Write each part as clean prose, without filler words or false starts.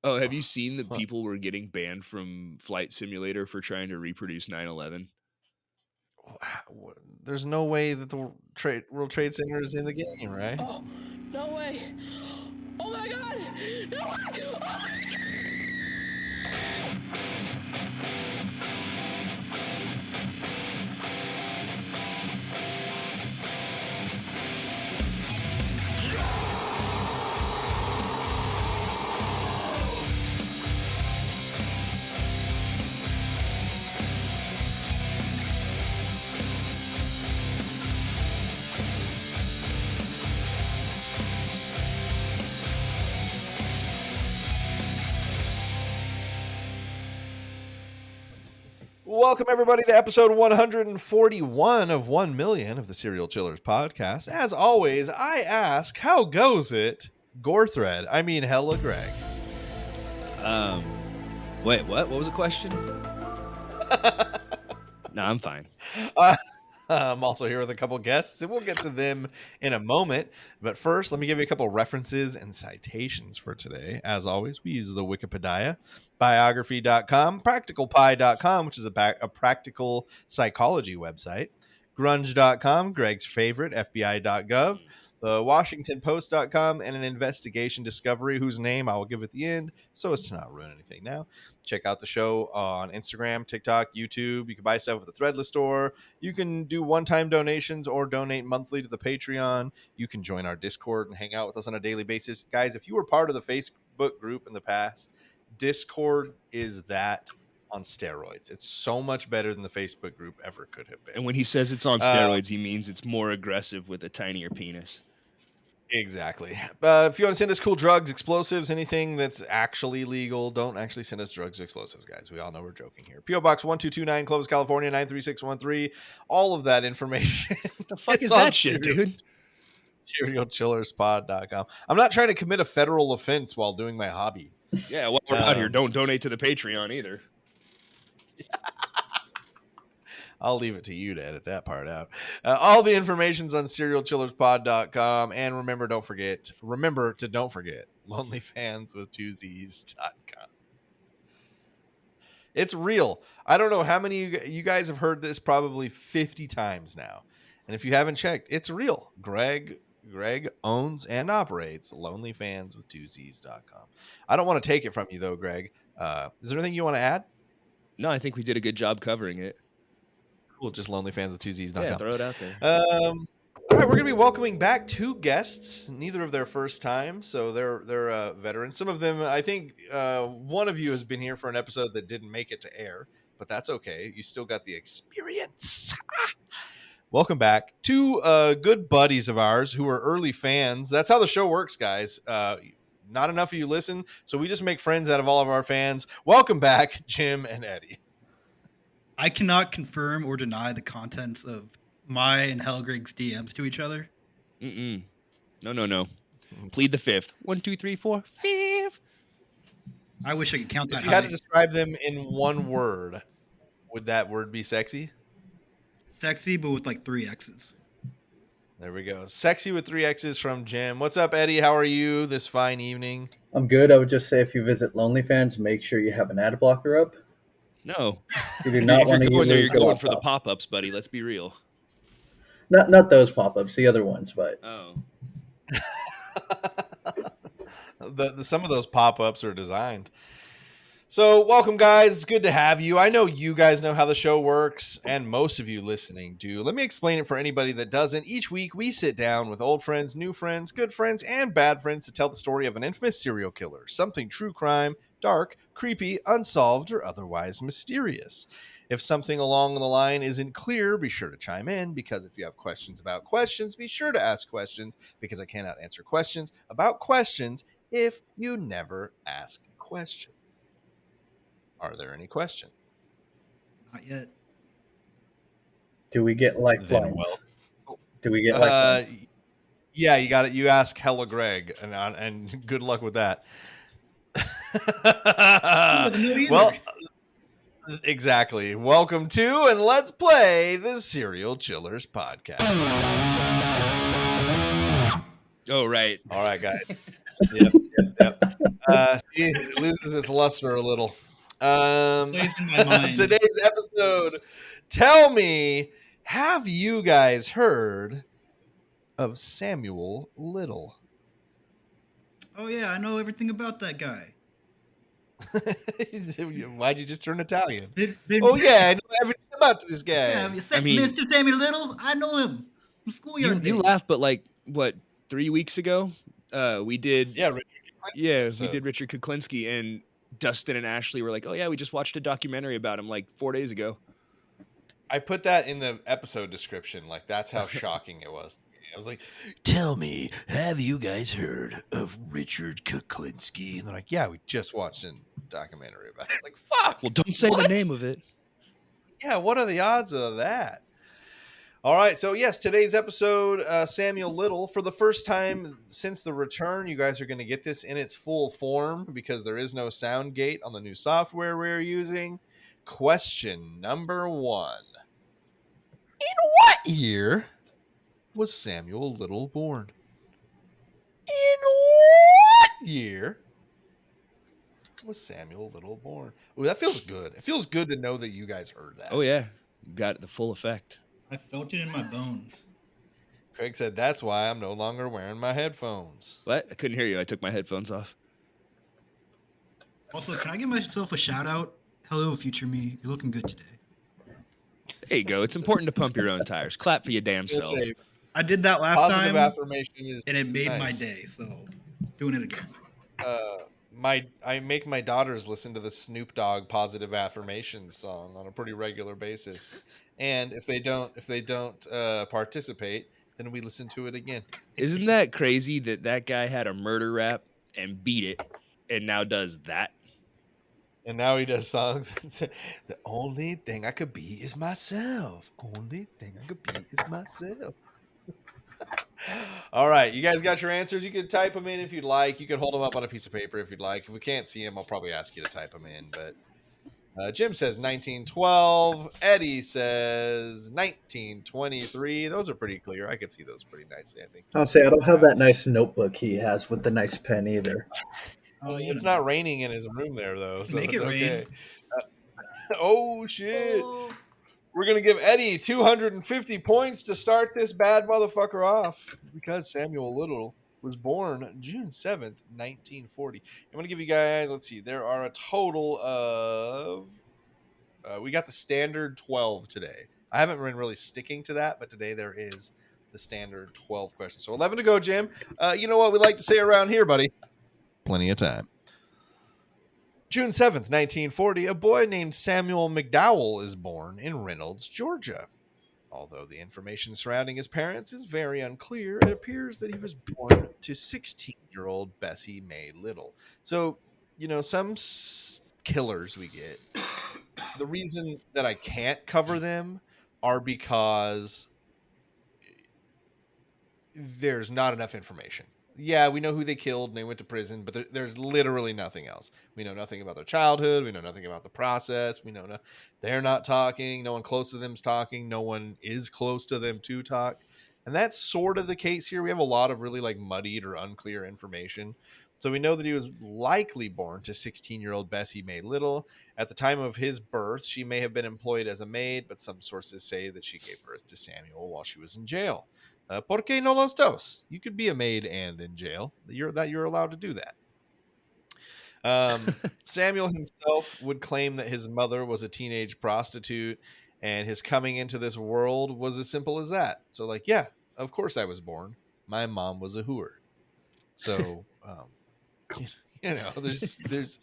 Oh, have you seen that people were getting banned from Flight Simulator for trying to reproduce 9/11? There's no way that the World Trade Center is in the game, right? Oh, no way. Oh my God. No way. Oh my God. Welcome, everybody, to episode 141 of 1 million of the Serial Chillers podcast. As always, I ask, how goes it? Gorthread, I mean, hella Greg. Wait, what? What was the question? No, I'm fine. I'm also here with a couple guests, and we'll get to them in a moment. But first, let me give you a couple references and citations for today. As always, we use the Wikipedia, biography.com, practicalpie.com, which is a practical psychology website, grunge.com, Greg's favorite, FBI.gov, the WashingtonPost.com, and an investigation discovery whose name I will give at the end so as to not ruin anything now. Check out the show on Instagram, TikTok, YouTube. You can buy stuff at the Threadless store. You can do one-time donations or donate monthly to the Patreon. You can join our Discord and hang out with us on a daily basis. Guys, if you were part of the Facebook group in the past, Discord is that on steroids. It's so much better than the Facebook group ever could have been. And when he says it's on steroids, he means it's more aggressive with a tinier penis. Exactly. If you want to send us cool drugs, explosives, anything that's actually legal, don't actually send us drugs or explosives, guys. We all know we're joking here. P.O. Box 1229, Clovis, California, 93613. All of that information. What the fuck is that shit, dude? SerialChillersPod.com. I'm not trying to commit a federal offense while doing my hobby. Yeah, while we're out here, don't donate to the Patreon either. I'll leave it to you to edit that part out. All the information's on serialchillerspod.com. And remember to don't forget lonelyfanswith2z's.com. It's real. I don't know how many you guys have heard this probably 50 times now. And if you haven't checked, it's real. Greg owns and operates lonelyfanswith2z's.com. I don't want to take it from you though, Greg. Is there anything you want to add? No, I think we did a good job covering it. Cool, just lonelyfanswith2z's.com. Yeah, throw it out there. All right, we're going to be welcoming back two guests, neither of their first time, so they're veterans. Some of them, I think one of you has been here for an episode that didn't make it to air, but that's okay. You still got the experience. Welcome back. Two good buddies of ours who are early fans. That's how the show works, guys. Not enough of you listen, so we just make friends out of all of our fans. Welcome back, Jim and Eddie. I cannot confirm or deny the contents of my and Helgrig's DMs to each other. No. Plead the fifth. 1, 2, 3, 4, 5. I wish I could count that. If you had to describe them in one word, would that word be sexy? Sexy, but with like 3 X's. There we go. Sexy with 3 X's from Jim. What's up, Eddie? How are you this fine evening? I'm good. I would just say if you visit OnlyFans, make sure you have an ad blocker up. No. You do not want to go in there. You're going laptop. for the pop-ups, buddy. Let's be real. Not those pop-ups, the other ones, but Oh. Some of those pop-ups are designed. So welcome, guys. It's good to have you. I know you guys know how the show works, and most of you listening do. Let me explain it for anybody that doesn't. Each week, we sit down with old friends, new friends, good friends, and bad friends to tell the story of an infamous serial killer, something true crime, dark, creepy, unsolved, or otherwise mysterious. If something along the line isn't clear, be sure to chime in, because if you have questions about questions, be sure to ask questions, because I cannot answer questions about questions if you never ask questions. Are there any questions? Not yet. do we get lifelines? Well. Do we get lifelines? Yeah, you got it. You ask hella Greg, and good luck with that. Well, exactly. Welcome to and let's play the Serial Chillers podcast. Oh, right. All right, guys. Yep. See, it loses its luster a little. Plays in my mind. Today's episode. Tell me, have you guys heard of Samuel Little? Oh yeah, I know everything about that guy. Why'd you just turn Italian? Been, Oh yeah, I know everything about this yeah, guy. I mean, Mr. Samuel Little, I know him from schoolyard you days. laugh, but like what 3 weeks ago, we did Yeah, Richard. we episode. did Richard Kuklinski, and Dustin and Ashley were like, "Oh yeah, we just watched a documentary about him like 4 days ago." I put that in the episode description. Like, that's how shocking it was. I was like, tell me, have you guys heard of Richard Kuklinski? And they're like, yeah, we just watched a documentary about it. Like, fuck. Well, don't say the what? name of it. Yeah, what are the odds of that? All right, so yes, today's episode, Samuel Little, for the first time since the return, you guys are going to get this in its full form because there is no sound gate on the new software we're using. Question number 1. In what year was Samuel Little born? In what year was Samuel Little born? Ooh, that feels good. It feels good to know that you guys heard that. Oh yeah, got the full effect. I felt it in my bones. Craig said, that's why I'm no longer wearing my headphones. What? I couldn't hear you. I took my headphones off. Also, can I give myself a shout out? Hello, future me. You're looking good today. There you go. It's important to pump your own tires. Clap for your damn We'll self. say I did that last positive time, affirmation is and it made my nice. day. So, doing it again. I make my daughters listen to the Snoop Dogg positive affirmation song on a pretty regular basis, and if they don't participate, then we listen to it again. Isn't that crazy that guy had a murder rap and beat it, and now does that? And now he does songs. The only thing I could be is myself. Only thing I could be is myself. All right, you guys got your answers. You can type them in if you'd like. You can hold them up on a piece of paper if you'd like. If we can't see them, I'll probably ask you to type them in. But Jim says 1912. Eddie says 1923. Those are pretty clear. I could see those pretty nicely, I think. I'll say I don't have that nice notebook he has with the nice pen either. It's not raining in his room there, though, so Make it's it rain. okay. Oh, shit. Oh. We're going to give Eddie 250 points to start this bad motherfucker off because Samuel Little was born June 7th, 1940. I'm going to give you guys, let's see, there are a total of, we got the standard 12 today. I haven't been really sticking to that, but today there is the standard 12 questions. So 11 to go, Jim. You know what we like to say around here, buddy? Plenty of time. June 7th, 1940, a boy named Samuel McDowell is born in Reynolds, Georgia. Although the information surrounding his parents is very unclear, it appears that he was born to 16-year-old Bessie Mae Little. So, you know, some killers we get, the reason that I can't cover them are because there's not enough information. Yeah, we know who they killed and they went to prison, but there's literally nothing else. We know nothing about their childhood. We know nothing about the process. We know they're not talking. No one close to them's talking. No one is close to them to talk. And that's sort of the case here. We have a lot of really like muddied or unclear information. So we know that he was likely born to 16-year-old Bessie Mae Little. At the time of his birth, she may have been employed as a maid, but some sources say that she gave birth to Samuel while she was in jail. ¿Por qué no los dos? You could be a maid and in jail. You're allowed to do that. Samuel himself would claim that his mother was a teenage prostitute, and his coming into this world was as simple as that. So, like, yeah, of course I was born. My mom was a hooer. So, you know, there's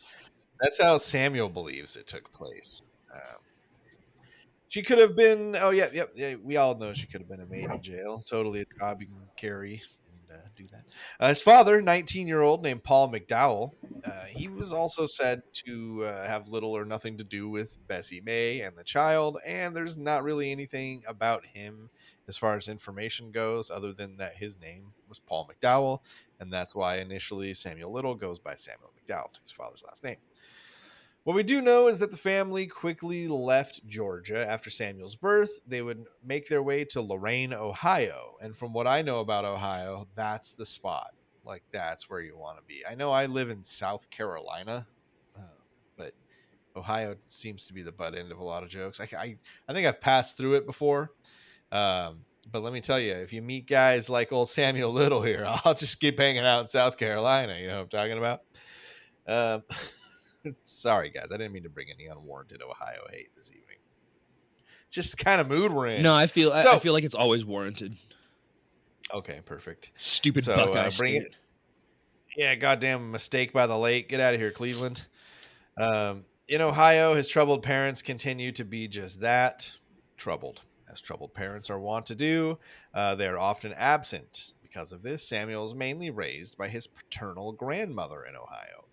that's how Samuel believes it took place. She could have been. Oh, yeah. We all know she could have been a maid in jail. Totally a job you can carry and do that. His father, 19-year-old named Paul McDowell, he was also said to have little or nothing to do with Bessie Mae and the child. And there's not really anything about him as far as information goes, other than that his name was Paul McDowell, and that's why initially Samuel Little goes by Samuel McDowell, his father's last name. What we do know is that the family quickly left Georgia after Samuel's birth. They would make their way to Lorain, Ohio. And from what I know about Ohio, that's the spot. like that's where you want to be. I know I live in South Carolina, but Ohio seems to be the butt end of a lot of jokes. I think I've passed through it before. But let me tell you, if you meet guys like old Samuel Little here, I'll just keep hanging out in South Carolina. You know what I'm talking about? Sorry, guys. I didn't mean to bring any unwarranted Ohio hate this evening. Just the kind of mood we're in. No, I feel So- like it's always warranted. Okay, perfect. Stupid So, Buckeye bring State. it. Yeah, goddamn mistake by the lake. Get out of here, Cleveland. In Ohio, his troubled parents continue to be just that, troubled, as troubled parents are wont to do. They are often absent. Because of this, Samuel is mainly raised by his paternal grandmother in Ohio.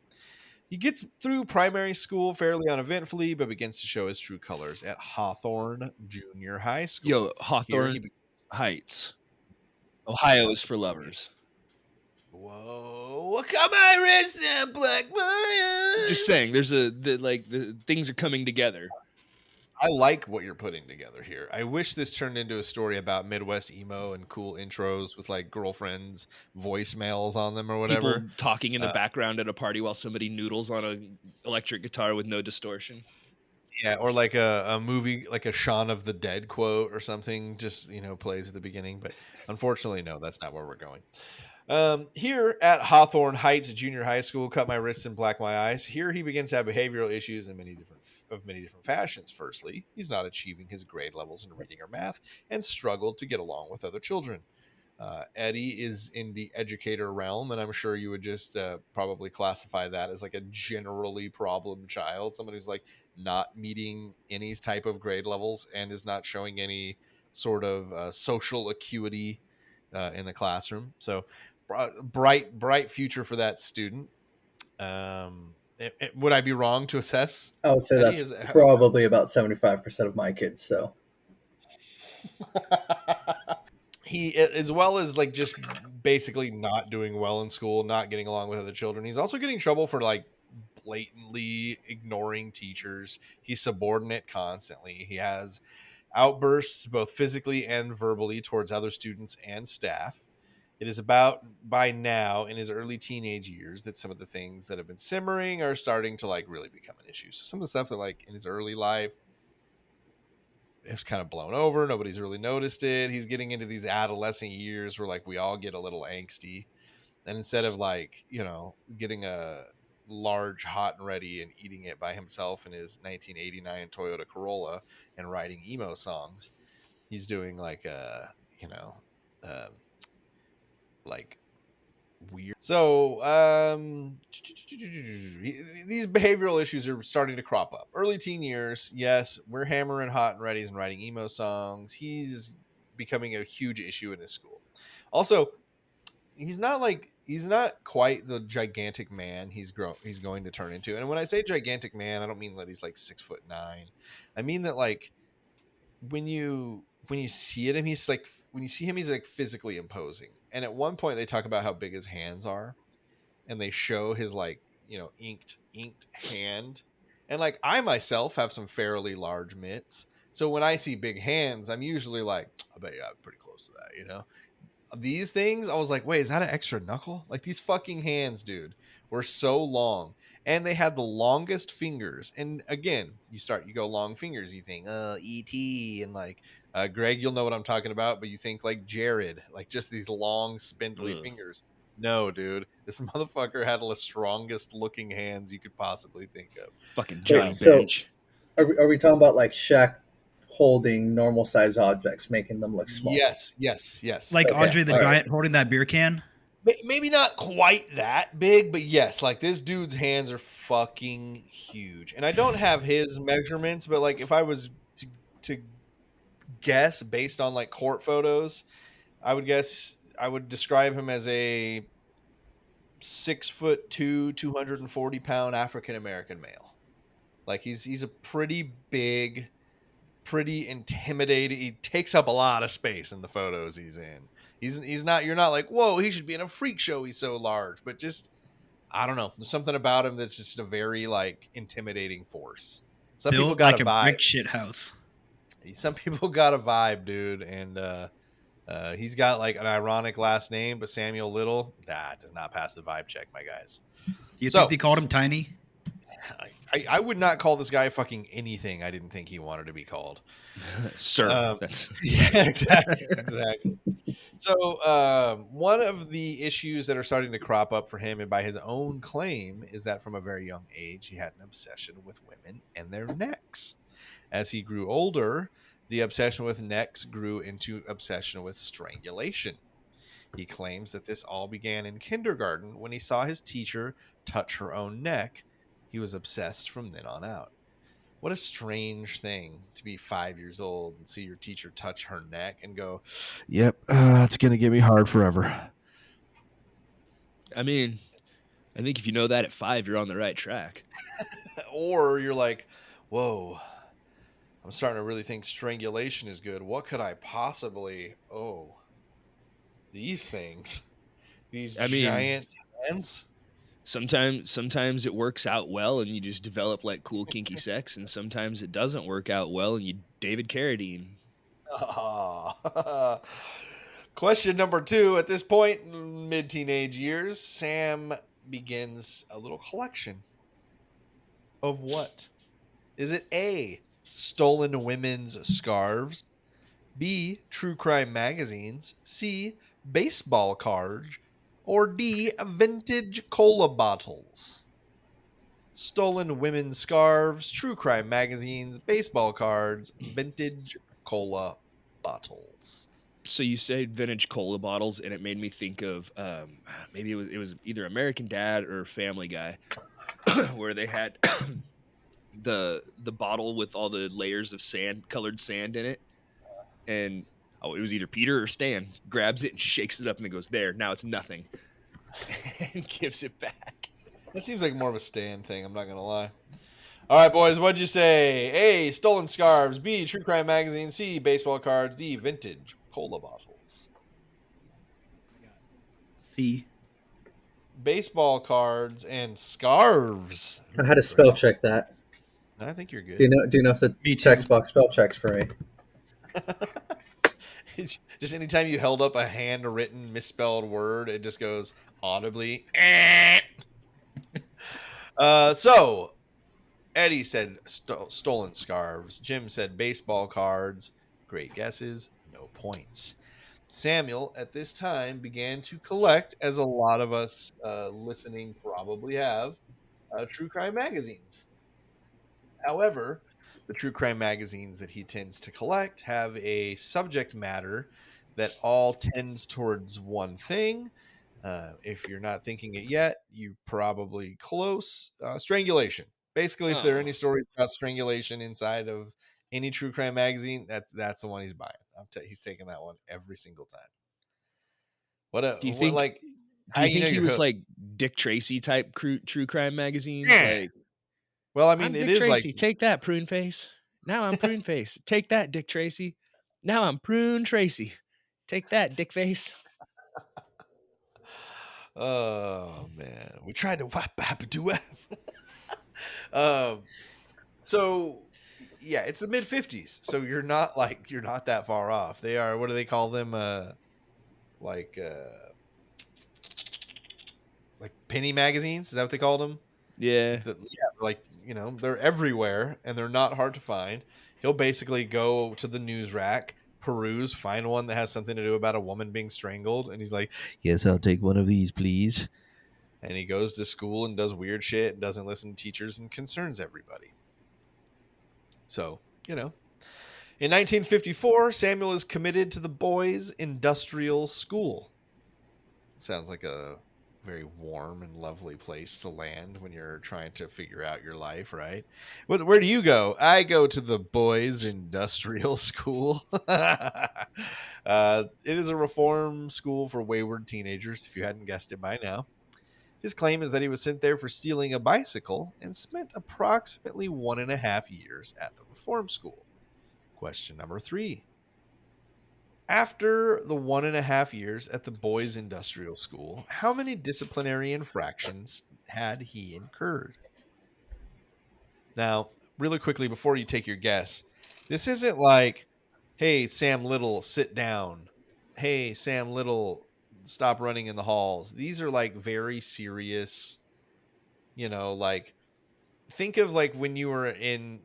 He gets through primary school fairly uneventfully, but begins to show his true colors at Hawthorne Junior High School. Yo, Here Hawthorne he begins. Heights. Ohio is for lovers. Whoa, look at my wrist and black boy. Just saying, there's the things are coming together. I like what you're putting together here. I wish this turned into a story about Midwest emo and cool intros with like girlfriends' voicemails on them or whatever. People talking in the background at a party while somebody noodles on an electric guitar with no distortion. Yeah, or like a movie, like a Shaun of the Dead quote or something, just plays at the beginning. But unfortunately, no, that's not where we're going. Here at Hawthorne Heights Junior High School, cut my wrists and black my eyes. Here he begins to have behavioral issues in many different fashions. Firstly, he's not achieving his grade levels in reading or math and struggled to get along with other children. Eddie is in the educator realm, and I'm sure you would just probably classify that as like a generally problem child, someone who's like not meeting any type of grade levels and is not showing any sort of social acuity in the classroom. So bright future for that student. Would I be wrong to assess? I would say Eddie? that's probably about 75% of my kids. So he, as well as like just basically not doing well in school, not getting along with other children, he's also getting in trouble for like blatantly ignoring teachers. He's subordinate constantly. He has outbursts both physically and verbally towards other students and staff. It is about by now in his early teenage years that some of the things that have been simmering are starting to like really become an issue. So some of the stuff that like in his early life it's kind of blown over. Nobody's really noticed it. He's getting into these adolescent years where like we all get a little angsty. And instead of like, getting a large hot and ready and eating it by himself in his 1989 Toyota Corolla and writing emo songs, he's doing like like weird. So these behavioral issues are starting to crop up. Early teen years, yes, we're hammering hot and readies and writing emo songs. He's becoming a huge issue in his school. Also, he's not quite the gigantic man he's going to turn into. And when I say gigantic man, I don't mean that he's like 6'9". I mean that like when you see him, he's like physically imposing. And at one point they talk about how big his hands are, and they show his like inked hand. And like I myself have some fairly large mitts, so when I see big hands, I'm usually like, I bet you I'm pretty close to that, These things, I was like, wait, is that an extra knuckle? Like these fucking hands, dude, were so long, and they had the longest fingers. And again, you go long fingers, you think, E.T. and like Greg, you'll know what I'm talking about, but you think like Jared, like just these long, spindly fingers. No, dude, this motherfucker had the strongest looking hands you could possibly think of. Fucking Johnny so Bench. are we talking about like Shaq holding normal size objects, making them look small? Yes. Like Okay, Andre the all right. Giant holding that beer can. Maybe not quite that big, but yes, like this dude's hands are fucking huge. And I don't have his measurements, but like if I was to guess based on like court photos, I would describe him as a 6'2", 240-pound African American male. Like he's a pretty big, pretty intimidating. He takes up a lot of space in the photos he's in. He's not. You're not like, whoa, he should be in a freak show. He's so large, but just I don't know. There's something about him that's just a very like intimidating force. Some people Built got like a vibe. brick shit house. Some people got a vibe, dude, and He's got like an ironic last name, but Samuel Little, does not pass the vibe check, my guys. Do you think So they called him Tiny? I would not call this guy fucking anything I didn't think he wanted to be called. Sir. That's Yeah, exactly. So one of the issues that are starting to crop up for him, and by his own claim, is that from a very young age, he had an obsession with women and their necks. As he grew older, the obsession with necks grew into obsession with strangulation. He claims that this all began in kindergarten when he saw his teacher touch her own neck. He was obsessed from then on out. What a strange thing to be 5 years old and see your teacher touch her neck and go, "Yep, it's gonna get me hard forever." I mean, I think if you know that at 5, you're on the right track. Or you're like, "Whoa, I'm starting to really think strangulation is good. What could I possibly? Oh, these things, these I mean, giant hands." sometimes it works out well and you just develop like cool kinky sex, and sometimes it doesn't work out well and you David Carradine. Ah. Question number 2. At this point, mid-teenage years, Sam begins a little collection of what? Is it A, stolen women's scarves, B, true crime magazines, C, baseball cards, or D, vintage cola bottles? Stolen women's scarves, true crime magazines, baseball cards, vintage cola bottles. So you said vintage cola bottles, and it made me think of maybe it was either American Dad or Family Guy, where they had the bottle with all the layers of colored sand in it, and it was either Peter or Stan grabs it and shakes it up and then goes, there, now it's nothing, and gives it back. That seems like more of a Stan thing, I'm not going to lie. All right, boys, what'd you say? A, stolen scarves, B, true crime magazine, C, baseball cards, D, vintage cola bottles. C. Baseball cards and scarves. I had to spell check that. I think you're good. Do you know if the Me too. text box spell checks for me? Just anytime you held up a handwritten misspelled word, it just goes audibly. So Eddie said stolen scarves. Jim said baseball cards. Great guesses. No points. Samuel at this time began to collect, as a lot of us listening probably have, true crime magazines. However, the true crime magazines that he tends to collect have a subject matter that all tends towards one thing. If you're not thinking it yet, you probably close. Strangulation. Basically, if there are any stories about strangulation inside of any true crime magazine, that's the one he's buying. He's taking that one every single time. Do you What think? like? Do How you you know think he you're was hooked? like Dick Tracy type true crime magazines? Yeah. Like, Well, I mean, I'm it Dick is like Tracy. Take that, Prune Face. Now I'm Prune Face. Take that, Dick Tracy. Now I'm Prune Tracy. Take that, Dick Face. oh man, we tried to whap do So yeah, it's the mid 50s, so you're not that far off. They are, what do they call them? Like like penny magazines. Is that what they called them? Yeah. Like they're everywhere and they're not hard to find. He'll basically go to the news rack, peruse, find one that has something to do about a woman being strangled, and he's like, "Yes, I'll take one of these, please." And he goes to school and does weird shit and doesn't listen to teachers and concerns everybody. So, in 1954, Samuel is committed to the Boys Industrial School. Sounds like a very warm and lovely place to land when you're trying to figure out your life, right? Where do you go? I go to the Boys Industrial School. It is a reform school for wayward teenagers, if you hadn't guessed it by now. His claim is that he was sent there for stealing a bicycle and spent approximately 1.5 years at the reform school. Question number 3. After the 1.5 years at the Boys Industrial School, how many disciplinary infractions had he incurred? Now, really quickly, before you take your guess, this isn't like, hey, Sam Little, sit down. hey, Sam Little, stop running in the halls. These are like very serious, like think of like when you were in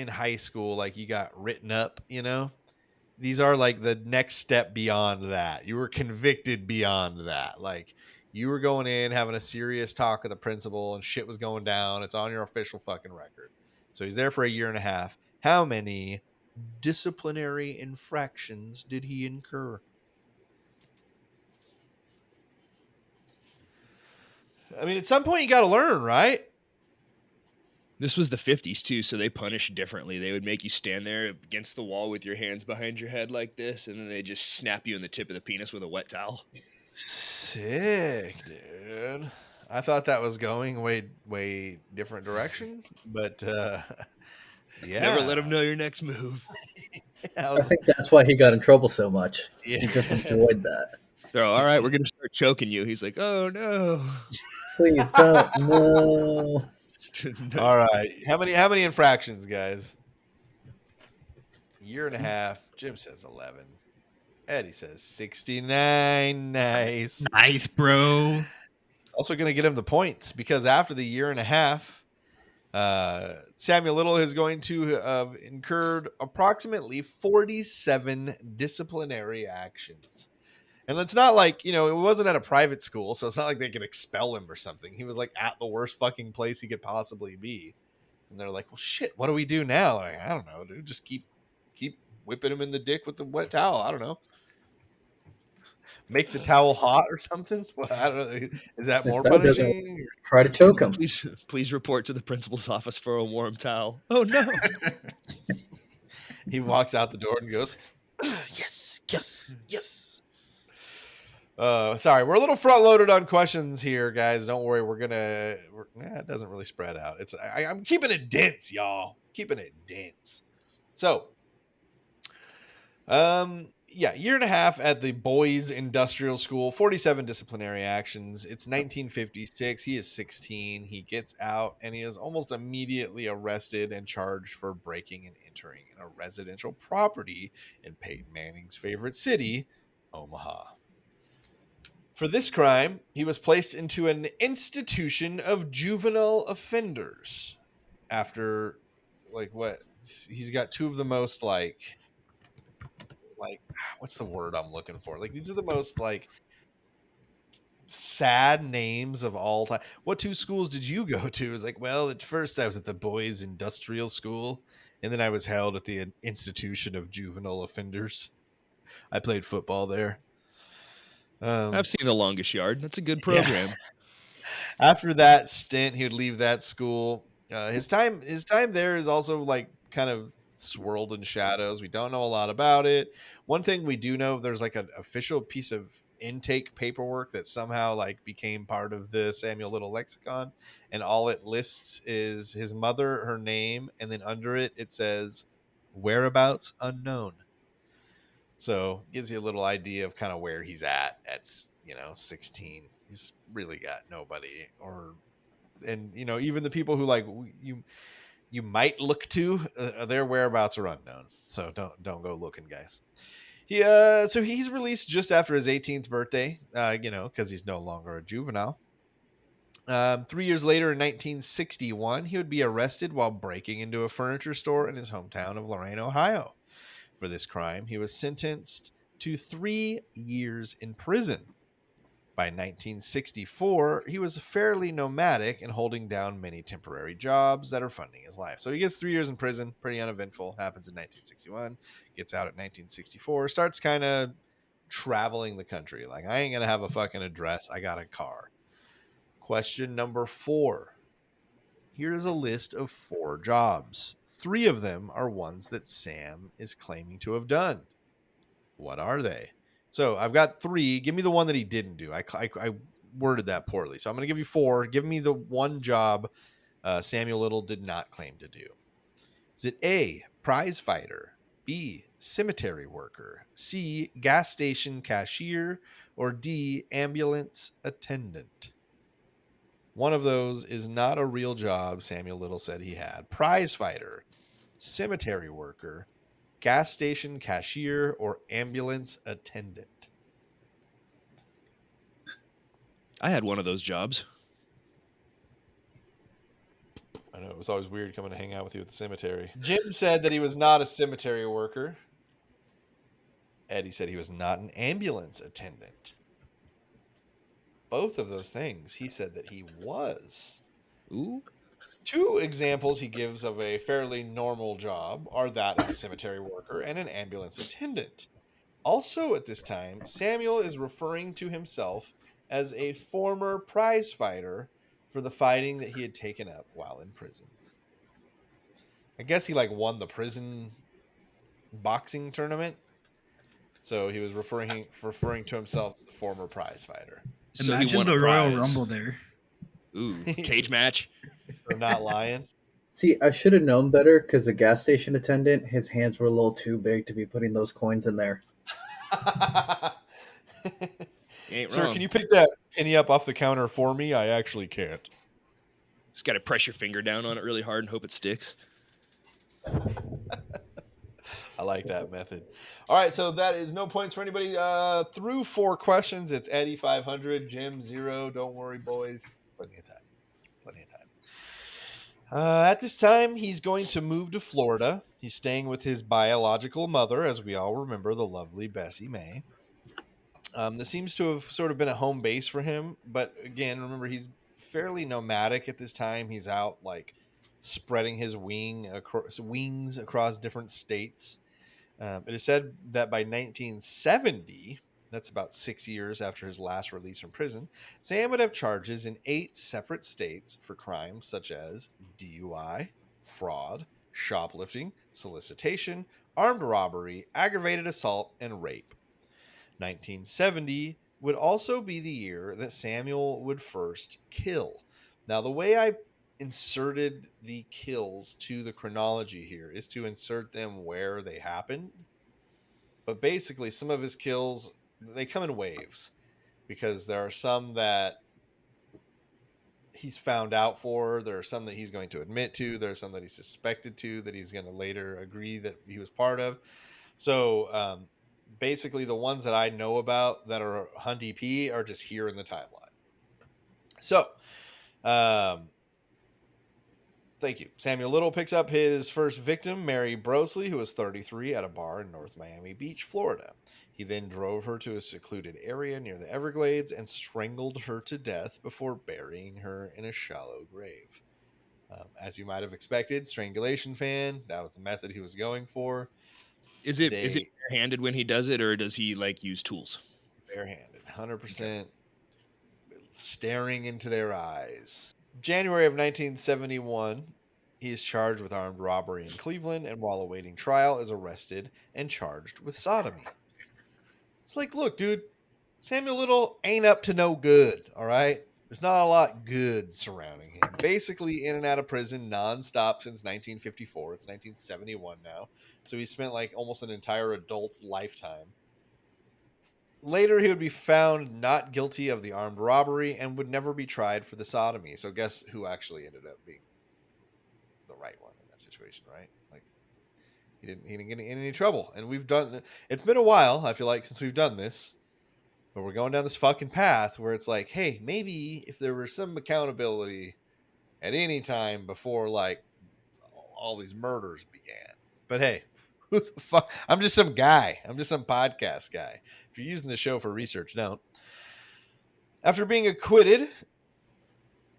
high school, like you got written up, these are like the next step beyond that. You were convicted beyond that. Like you were going in having a serious talk with the principal and shit was going down. It's on your official fucking record. So he's there for a year and a half. How many disciplinary infractions did he incur? I mean, at some point you got to learn, right? This was the 50s too, so they punished differently. They would make you stand there against the wall with your hands behind your head like this, and then they just snap you in the tip of the penis with a wet towel. Sick, dude. I thought that was going way different direction, but Never let yeah. them know your next move. I think that's why he got in trouble so much. Yeah. He just enjoyed that. They're all right. We're gonna start choking you. He's like, oh no. Please don't. No. All right. How many infractions, guys? Year and a half. Jim says 11. Eddie says 69. Nice. Nice, bro. Also going to get him the points because after the year and a half, Samuel Little is going to have incurred approximately 47 disciplinary actions. And it's not like, it wasn't at a private school, so it's not like they could expel him or something. He was like at the worst fucking place he could possibly be. And they're like, well, shit, what do we do now? Like, I don't know, dude. Just keep whipping him in the dick with the wet towel. I don't know. Make the towel hot or something. Well, I don't know. Is that more If that doesn't punishing? try to choke him. Please report to the principal's office for a warm towel. Oh no. He walks out the door and goes, yes. Sorry, we're a little front loaded on questions here, guys. Don't worry, it doesn't really spread out. I'm keeping it dense, y'all. Keeping it dense. So, year and a half at the boys' industrial school, 47 disciplinary actions. It's 1956. He is 16. He gets out and he is almost immediately arrested and charged for breaking and entering in a residential property in Peyton Manning's favorite city, Omaha. For this crime, he was placed into an institution of juvenile offenders after, he's got two of the most, what's the word I'm looking for? Like, these are the most, sad names of all time. What two schools did you go to? It was like, well, at first I was at the boys' industrial school, and then I was held at the institution of juvenile offenders. I played football there. I've seen The Longest Yard. That's a good program. Yeah. After that stint, he would leave that school. His time there is also kind of swirled in shadows. We don't know a lot about it. One thing we do know, there's an official piece of intake paperwork that somehow became part of the Samuel Little lexicon, and all it lists is his mother, her name, and then under it says whereabouts unknown. So gives you a little idea of kind of where he's at 16. He's really got nobody, and even the people who you might look to, their whereabouts are unknown. So don't go looking, guys. So he's released just after his 18th birthday, because he's no longer a juvenile. 3 years later, in 1961, he would be arrested while breaking into a furniture store in his hometown of Lorain, Ohio. For this crime, he was sentenced to 3 years in prison. By 1964, he was fairly nomadic and holding down many temporary jobs that are funding his life. So he gets 3 years in prison, pretty uneventful. Happens in 1961, gets out at 1964, starts kind of traveling the country. Like, I ain't going to have a fucking address. I got a car. Question number 4. Here is a list of 4 jobs. 3 of them are ones that Sam is claiming to have done. What are they? So I've got 3. Give me the one that he didn't do. I worded that poorly. So I'm going to give you 4. Give me the one job Samuel Little did not claim to do. Is it A, prize fighter, B, cemetery worker, C, gas station cashier, or D, ambulance attendant? One of those is not a real job Samuel Little said he had. Prize fighter, cemetery worker, gas station cashier, or ambulance attendant? I had one of those jobs. I know, it was always weird coming to hang out with you at the cemetery. Jim said that he was not a cemetery worker. Eddie said he was not an ambulance attendant. Both of those things he said that he was. Ooh. Two examples he gives of a fairly normal job are that of a cemetery worker and an ambulance attendant. Also, at this time, Samuel is referring to himself as a former prize fighter for the fighting that he had taken up while in prison. I guess he won the prison boxing tournament, so he was referring to himself as a former prize fighter. So he Imagine won a the Royal prize. Rumble there. Ooh, cage match. For not lying. See, I should have known better because the gas station attendant, his hands were a little too big to be putting those coins in there. You ain't Sir, wrong. can you pick that penny up off the counter for me? I actually can't. Just got to press your finger down on it really hard and hope it sticks. I like that method. All right, so that is no points for anybody through 4 questions. It's Eddie 500, Jim 0. Don't worry, boys. Plenty of time. Plenty of time. At this time, he's going to move to Florida. He's staying with his biological mother, as we all remember, the lovely Bessie May. This seems to have sort of been a home base for him, but again, remember, he's fairly nomadic at this time. He's out spreading his wings across different states. It is said that by 1970, that's about 6 years after his last release from prison, Sam would have charges in 8 separate states for crimes such as DUI, fraud, shoplifting, solicitation, armed robbery, aggravated assault, and rape. 1970 would also be the year that Samuel would first kill. Now, the way I inserted the kills to the chronology here is to insert them where they happened. But basically, some of his kills, they come in waves, because there are some that he's found out for, there are some that he's going to admit to, there are some that he's suspected to, that he's going to later agree that he was part of. So basically, the ones that I know about that are Hundy P are just here in the timeline. So thank you. Samuel Little picks up his first victim, Mary Brosley, who was 33, at a bar in North Miami Beach, Florida. He then drove her to a secluded area near the Everglades and strangled her to death before burying her in a shallow grave. As you might have expected, strangulation fan, that was the method he was going for. Is it barehanded when he does it, or does he use tools? Barehanded, 100%. Okay. Staring into their eyes. January of 1971, he is charged with armed robbery in Cleveland, and while awaiting trial is arrested and charged with sodomy. It's look, dude, Samuel Little ain't up to no good, all right? There's not a lot good surrounding him. Basically in and out of prison nonstop since 1954. It's 1971 now. So he spent almost an entire adult's lifetime. Later, he would be found not guilty of the armed robbery and would never be tried for the sodomy. So guess who actually ended up being the right one in that situation, right? He didn't get in any trouble. And it's been a while, I feel like, since we've done this. But we're going down this fucking path where it's hey, maybe if there was some accountability at any time before all these murders began. But hey, who the fuck? I'm just some guy. I'm just some podcast guy. If you're using the show for research, don't. After being acquitted,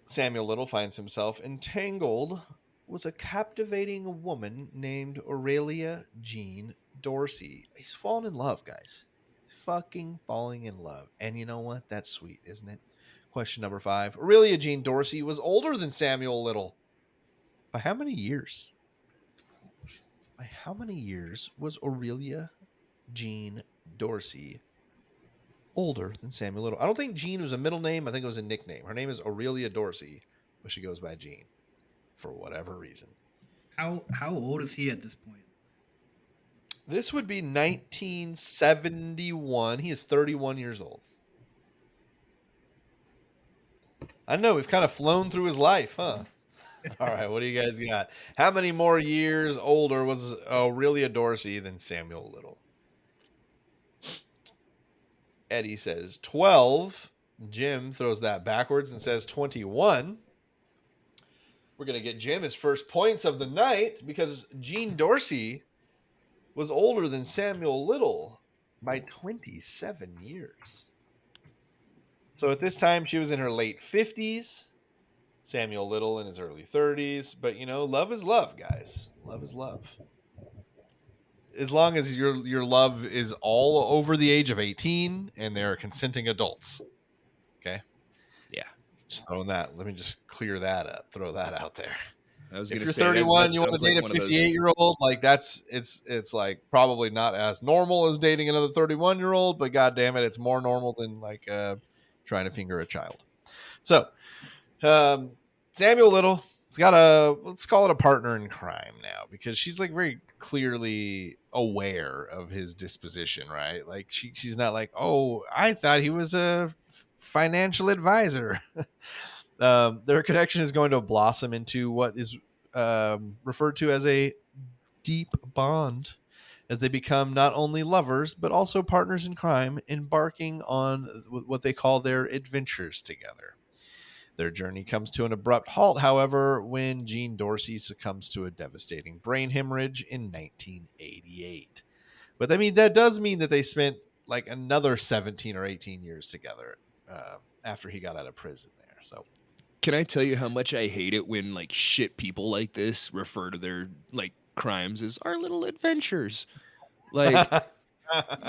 Samuel Little finds himself entangled with a captivating woman named Aurelia Jean Dorsey. He's fallen in love, guys. He's fucking falling in love. And you know what? That's sweet, isn't it? Question number 5. Aurelia Jean Dorsey was older than Samuel Little. By how many years? By how many years was Aurelia Jean Dorsey older than Samuel Little? I don't think Jean was a middle name. I think it was a nickname. Her name is Aurelia Dorsey, but she goes by Jean for whatever reason. How old is he at this point? This would be 1971. He is 31 years old. I know, we've kind of flown through his life, huh? All right, what do you guys got? How many more years older was Aurelia Dorsey than Samuel Little? Eddie says 12. Jim throws that backwards and says 21. We're going to get Jim his first points of the night because Jean Dorsey was older than Samuel Little by 27 years. So at this time, she was in her late 50s. Samuel Little in his early 30s. But, love is love, guys. Love is love. As long as your love is all over the age of 18 and they're consenting adults. Okay? Yeah. Just throwing that. Let me just clear that up. Throw that out there. I was If gonna you're say that 31, you want sounds to like date a one of those. 58-year-old, like it's like probably not as normal as dating another 31-year-old, but god damn it, it's more normal than like trying to finger a child. So, Samuel Little's got let's call it a partner in crime now, because she's like very clearly aware of his disposition, right? Like she's not like, oh, I thought he was a financial advisor. Their connection is going to blossom into what is referred to as a deep bond, as they become not only lovers but also partners in crime, embarking on what they call their adventures together. Their journey comes to an abrupt halt, however, when Jean Dorsey succumbs to a devastating brain hemorrhage in 1988. But I mean, that does mean that they spent like another 17 or 18 years together after he got out of prison there. So Can I tell you how much I hate it when like shit people like this refer to their like crimes as our little adventures? Like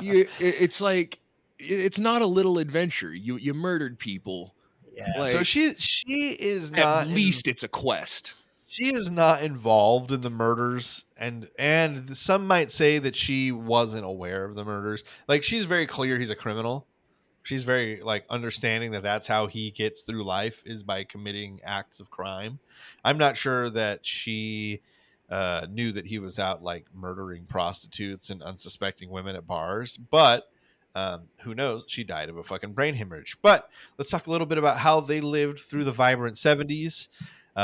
it's like it's not a little adventure. You murdered people. yeah. So Like she is at not in least it's a quest. she is not involved in the murders, and some might say that she wasn't aware of the murders. Like she's very clear he's a criminal. She's very like understanding that that's how he gets through life, is by committing acts of crime. I'm not sure that she knew that he was out like murdering prostitutes and unsuspecting women at bars, but who knows? She died of a fucking brain hemorrhage. But let's talk a little bit about how they lived through the vibrant 70s.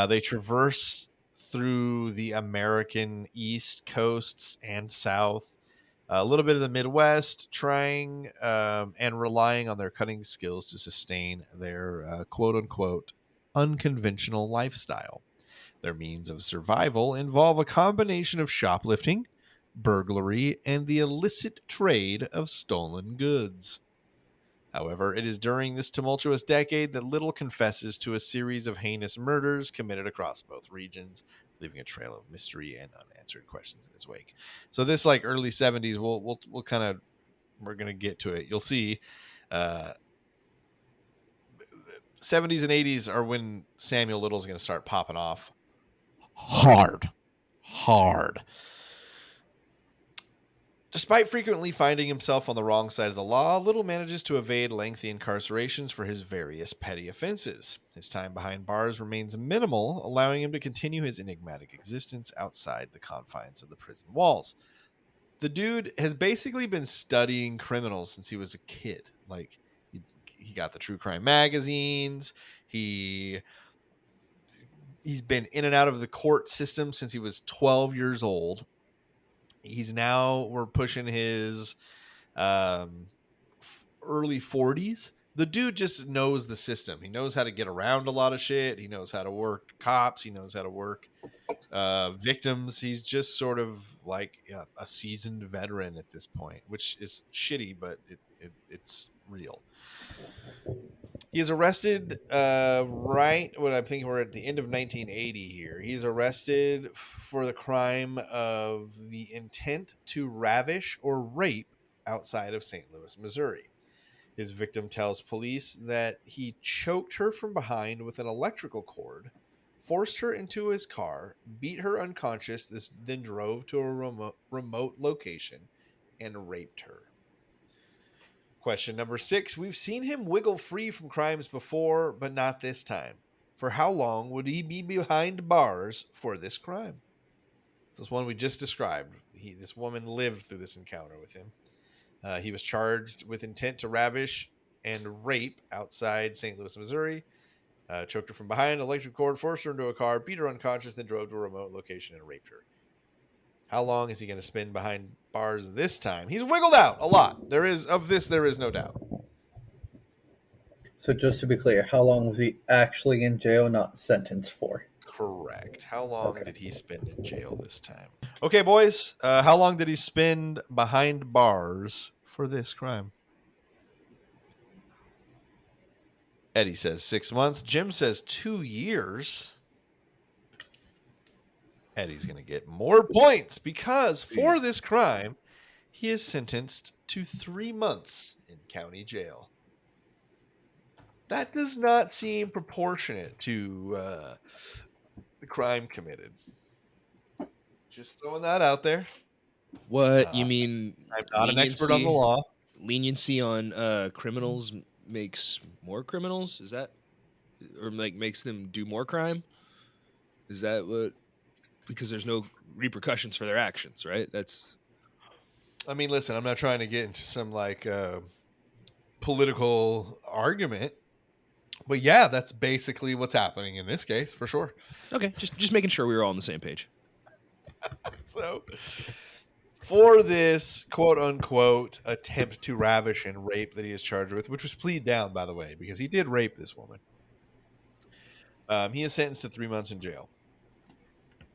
They traverse through the American East Coasts and South, a little bit of the Midwest, trying and relying on their cutting skills to sustain their quote unquote unconventional lifestyle. Their means of survival involve a combination of shoplifting, burglary, and the illicit trade of stolen goods. However, it is during this tumultuous decade that Little confesses to a series of heinous murders committed across both regions, leaving a trail of mystery and unanswered questions in his wake. So this like early 70s, we'll kind of, we're gonna get to it. You'll see, 70s and 80s are when Samuel Little's gonna start popping off hard. Despite frequently finding himself on the wrong side of the law, Little manages to evade lengthy incarcerations for his various petty offenses. His time behind bars remains minimal, allowing him to continue his enigmatic existence outside the confines of the prison walls. The dude has basically been studying criminals since he was a kid. Like, he got the true crime magazines. He's been in and out of the court system since he was 12 years old. We're pushing his early 40s. The dude just knows the system. He knows how to get around a lot of shit. He knows how to work cops. He knows how to work victims. He's just sort of like a seasoned veteran at this point, which is shitty, but it's real. He is arrested right when I'm thinking we're at the end of 1980 here. He's arrested for the crime of the intent to ravish or rape outside of St. Louis, Missouri. His victim tells police that he choked her from behind with an electrical cord, forced her into his car, beat her unconscious, then drove to a remote location and raped her. Question number 6. We've seen him wiggle free from crimes before, but not this time. For how long would he be behind bars for this crime? This is one we just described. This woman lived through this encounter with him. He was charged with intent to ravish and rape outside St. Louis, Missouri. Choked her from behind, electric cord, forced her into a car, beat her unconscious, then drove to a remote location and raped her. How long is he going to spend behind bars this time? He's wiggled out a lot. There is no doubt. So just to be clear, how long was he actually in jail, not sentenced for? Correct. How long Okay. did he spend in jail this time? Okay, boys. How long did he spend behind bars for this crime? Eddie says 6 months. Jim says 2 years. Eddie's going to get more points because for this crime, he is sentenced to 3 months in county jail. That does not seem proportionate to the crime committed. Just throwing that out there. What you mean? I'm not an expert on the law. Leniency on criminals makes more criminals. Is that, or like makes them do more crime? Is that what? Because there's no repercussions for their actions, right? That's I mean, listen, I'm not trying to get into some like political argument, but yeah, that's basically what's happening in this case for sure. okay. Just making sure we were all on the same page. So, for this quote unquote attempt to ravish and rape that he is charged with, which was plead down, by the way, because he did rape this woman, he is sentenced to 3 months in jail.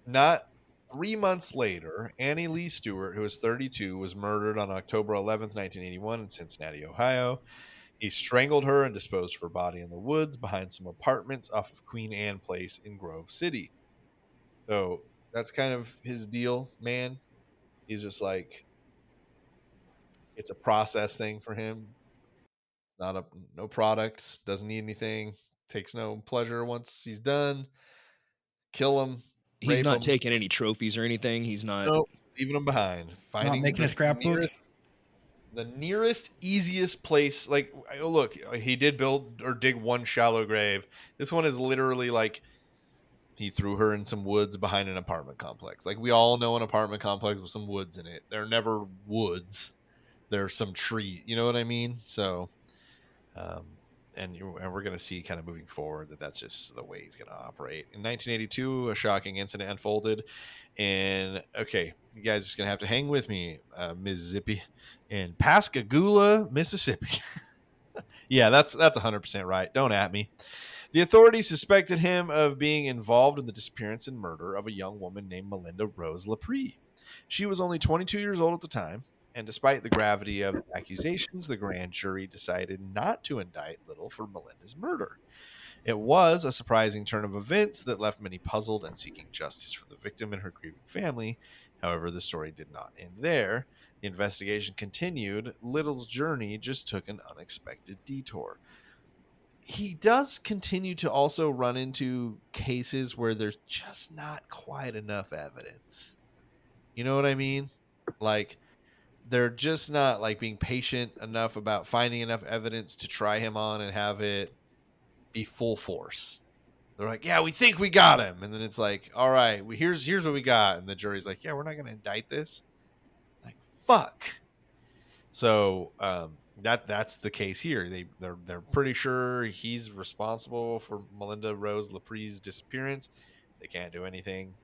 Not 3 months later, Annie Lee Stewart, who was 32, was murdered on October 11th, 1981, in Cincinnati, Ohio. He strangled her and disposed of her body in the woods behind some apartments off of Queen Anne Place in Grove City. So that's kind of his deal, man. He's just like, it's a process thing for him. It's not no products, doesn't need anything, takes no pleasure once he's done. Kill him, He's rape not him. taking any trophies or anything. He's not. Nope, leaving him behind. Not Finding making a scrapbook. the nearest, easiest place. Like, oh, look, he did build or dig one shallow grave. This one is literally like he threw her in some woods behind an apartment complex. Like, we all know an apartment complex with some woods in it. They're never woods. There's some tree. You know what I mean? So, and we're going to see kind of moving forward that that's just the way he's going to operate. In 1982, a shocking incident unfolded. And okay, you guys are just going to have to hang with me, Mississippi, in Pascagoula, Mississippi. Yeah, that's 100% right. Don't at me. The authorities suspected him of being involved in the disappearance and murder of a young woman named Melinda Rose Lepre. She was only 22 years old at the time, and despite the gravity of the accusations, the grand jury decided not to indict Little for Melinda's murder. It was a surprising turn of events that left many puzzled and seeking justice for the victim and her grieving family. However, the story did not end there. The investigation continued. Little's journey just took an unexpected detour. He does continue to also run into cases where there's just not quite enough evidence. You know what I mean? Like, they're just not like being patient enough about finding enough evidence to try him on and have it be full force. They're like, yeah, we think we got him. And then it's like, all right, here's what we got. And the jury's like, yeah, we're not going to indict this. Like, fuck. So that's the case here. They're pretty sure he's responsible for Melinda Rose Lepre's disappearance. They can't do anything.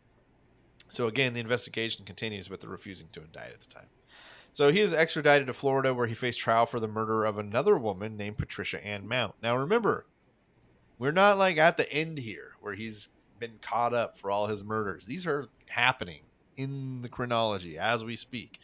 So again, the investigation continues, but they're refusing to indict at the time. So he is extradited to Florida, where he faced trial for the murder of another woman named Patricia Ann Mount. Now remember, we're not like at the end here where he's been caught up for all his murders. These are happening in the chronology as we speak.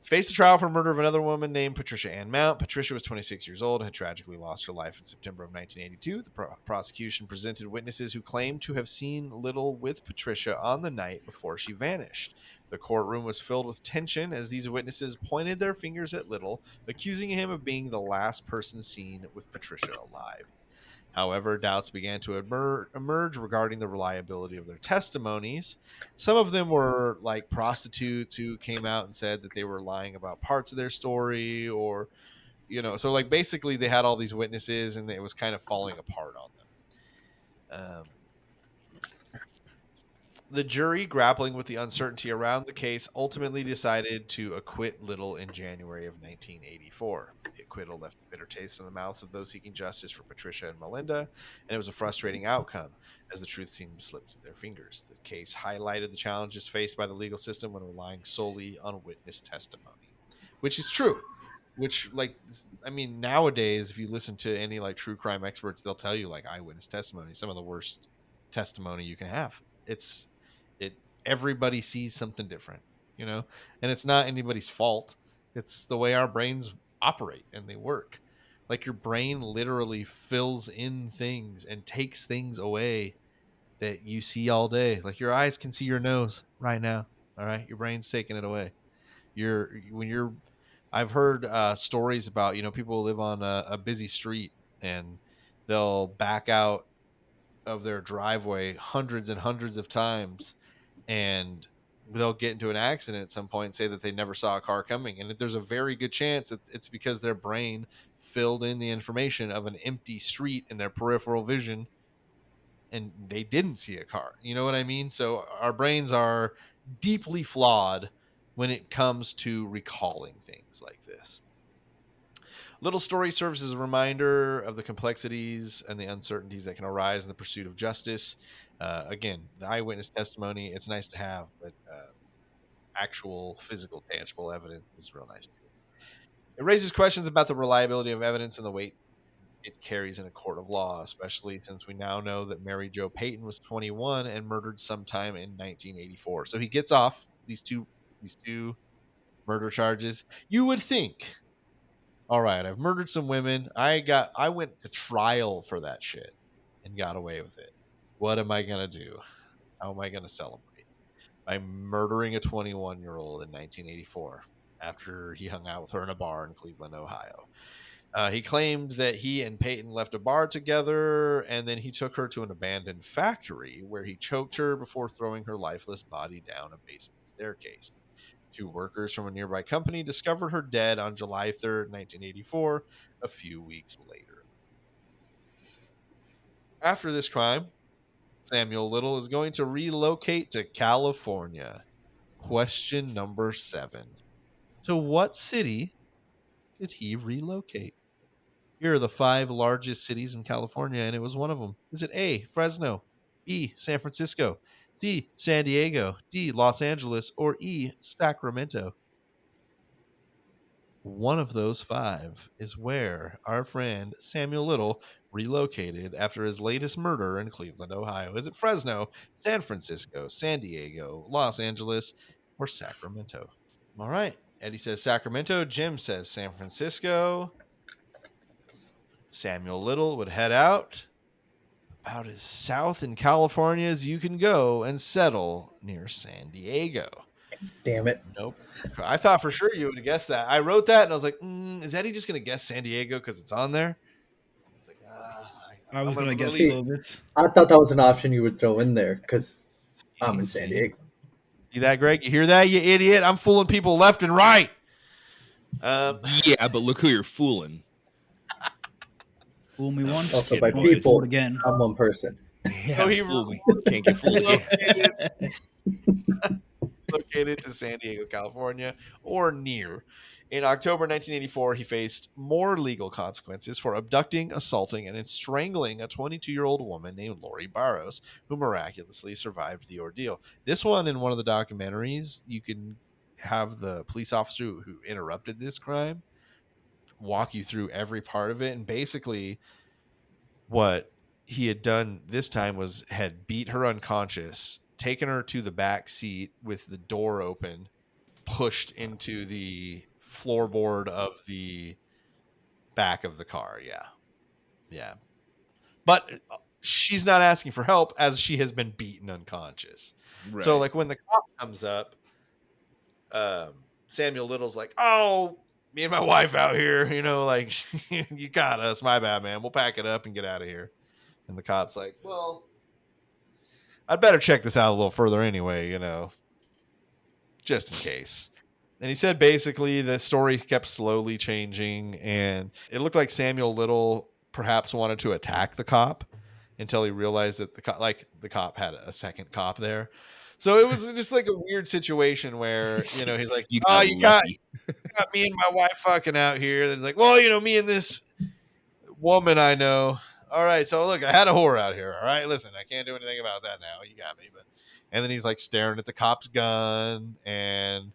Faced a trial for murder of another woman named Patricia Ann Mount. Patricia was 26 years old and had tragically lost her life in September of 1982. The prosecution presented witnesses who claimed to have seen Little with Patricia on the night before she vanished. The courtroom was filled with tension as these witnesses pointed their fingers at Little, accusing him of being the last person seen with Patricia alive. However, doubts began to emerge regarding the reliability of their testimonies. Some of them were like prostitutes who came out and said that they were lying about parts of their story, or, so like basically they had all these witnesses and it was kind of falling apart on them. The jury, grappling with the uncertainty around the case, ultimately decided to acquit Little in January of 1984. The acquittal left a bitter taste in the mouths of those seeking justice for Patricia and Melinda, and it was a frustrating outcome as the truth seemed to slip through their fingers. The case highlighted the challenges faced by the legal system when relying solely on witness testimony, which is true. Which, like, I mean, nowadays, if you listen to any like true crime experts, they'll tell you like eyewitness testimony, some of the worst testimony you can have. It's it everybody sees something different, and it's not anybody's fault. It's the way our brains operate and they work. Like your brain literally fills in things and takes things away that you see all day. Like your eyes can see your nose right now. All right, your brain's taking it away. When you're I've heard stories about people who live on a busy street, and they'll back out of their driveway hundreds and hundreds of times, and they'll get into an accident at some point and say that they never saw a car coming, and there's a very good chance that it's because their brain filled in the information of an empty street in their peripheral vision, and they didn't see a car. You know what I mean? So our brains are deeply flawed when it comes to recalling things like this. Little story serves as a reminder of the complexities and the uncertainties that can arise in the pursuit of justice. Again, the eyewitness testimony, it's nice to have, but actual physical, tangible evidence is real nice too. It raises questions about the reliability of evidence and the weight it carries in a court of law, especially since we now know that Mary Jo Payton was 21 and murdered sometime in 1984. So he gets off these two murder charges. You would think, all right, I've murdered some women. I went to trial for that shit and got away with it. What am I gonna do? How am I gonna celebrate? By murdering a 21-year-old in 1984 after he hung out with her in a bar in Cleveland, Ohio. He claimed that he and Peyton left a bar together, and then he took her to an abandoned factory where he choked her before throwing her lifeless body down a basement staircase. Two workers from a nearby company discovered her dead on July 3rd, 1984, a few weeks later. After this crime, Samuel Little is going to relocate to California. Question number 7. To what city did he relocate? Here are the 5 largest cities in California, and it was one of them. Is it A, Fresno, B, San Francisco, C, San Diego, D, Los Angeles, or E, Sacramento? One of those 5 is where our friend Samuel Little relocated after his latest murder in Cleveland, Ohio. Is it Fresno, San Francisco, San Diego, Los Angeles, or Sacramento? All right. Eddie says Sacramento. Jim says San Francisco. Samuel Little would head out about as south in California as you can go and settle near San Diego. Damn it. Nope. I thought for sure you would have guessed that. I wrote that and I was like, is Eddie just going to guess San Diego because it's on there? It's like, I was going to guess See, Clovis. I thought that was an option you would throw in there because I'm in San Diego. See that, Greg? You hear that, you idiot? I'm fooling people left and right. Yeah, but look who you're fooling. Fool me once. Also, Yeah, by boys. people, Fool again. I'm one person. Yeah, he fool me. Can't get fooled again. Located to San Diego, California, or near. In October 1984, he faced more legal consequences for abducting, assaulting, and strangling a 22-year-old woman named Lori Barrows, who miraculously survived the ordeal. This one, in one of the documentaries, you can have the police officer who interrupted this crime walk you through every part of it. And basically, what he had done this time was had beat her unconscious, taken her to the back seat with the door open, pushed into the floorboard of the back of the car. Yeah. But she's not asking for help as she has been beaten unconscious. Right. So like when the cop comes up, Samuel Little's like, oh, me and my wife out here, like you got us. My bad, man. We'll pack it up and get out of here. And the cop's like, well, I'd better check this out a little further anyway, just in case. And he said basically the story kept slowly changing, and it looked like Samuel Little perhaps wanted to attack the cop. until he realized that the cop had a second cop there. So it was just like a weird situation where, you know, he's like, You "Oh, got lucky. got me and my wife fucking out here." Then he's like, "Well, you know, me and this woman I know. All right, so look, I had a whore out here. All right, listen, I can't do anything about that now. You got me." But and then he's like staring at the cop's gun, and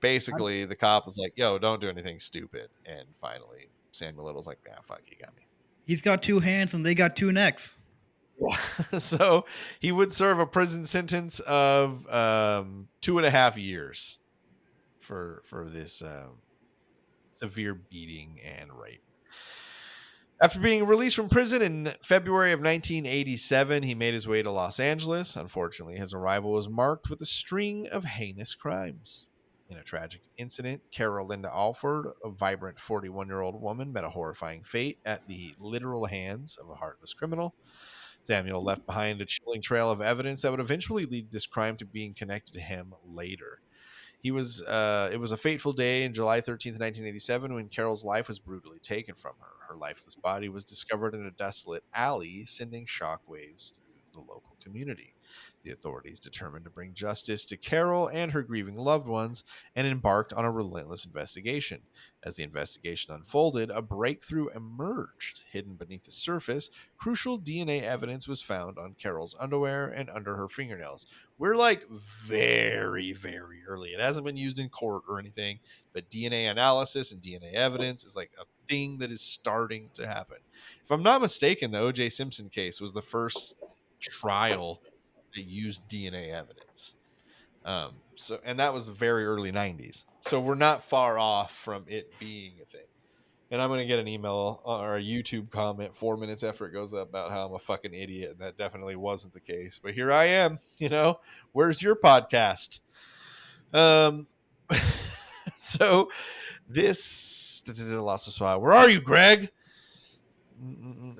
basically the cop was like, "Yo, don't do anything stupid." And finally, Samuel Little's like, "Yeah, fuck, you got me." He's got two hands and they got two necks. So he would serve a prison sentence of 2.5 years for this severe beating and rape. After being released from prison in February of 1987, he made his way to Los Angeles. Unfortunately, his arrival was marked with a string of heinous crimes. In a tragic incident, Carol Linda Alford, a vibrant 41-year-old woman, met a horrifying fate at the literal hands of a heartless criminal. Samuel left behind a chilling trail of evidence that would eventually lead this crime to being connected to him later. It was a fateful day in July 13th, 1987, when Carol's life was brutally taken from her. Her lifeless body was discovered in a desolate alley, sending shockwaves through the local community. The authorities determined to bring justice to Carol and her grieving loved ones and embarked on a relentless investigation. As the investigation unfolded, a breakthrough emerged. Hidden beneath the surface, crucial DNA evidence was found on Carol's underwear and under her fingernails. We're like very, very early. It hasn't been used in court or anything, but DNA analysis and DNA evidence is like a thing that is starting to happen. If I'm not mistaken, the O.J. Simpson case was the first trial that used DNA evidence. And that was the very early 90s. So we're not far off from it being a thing. And I'm going to get an email or a YouTube comment 4 minutes after it goes up about how I'm a fucking idiot. And that definitely wasn't the case. But here I am, you know, where's your podcast? So this lost a spot. Where are you, Greg?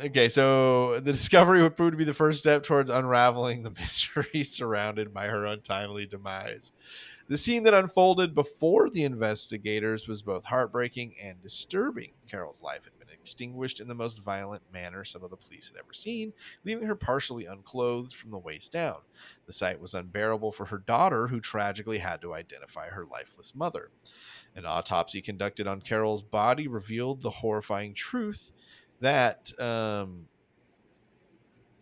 Okay, so the discovery would prove to be the first step towards unraveling the mystery surrounded by her untimely demise. The scene that unfolded before the investigators was both heartbreaking and disturbing. Carol's life had been extinguished in the most violent manner some of the police had ever seen, leaving her partially unclothed from the waist down. The sight was unbearable for her daughter, who tragically had to identify her lifeless mother. An autopsy conducted on Carol's body revealed the horrifying truth that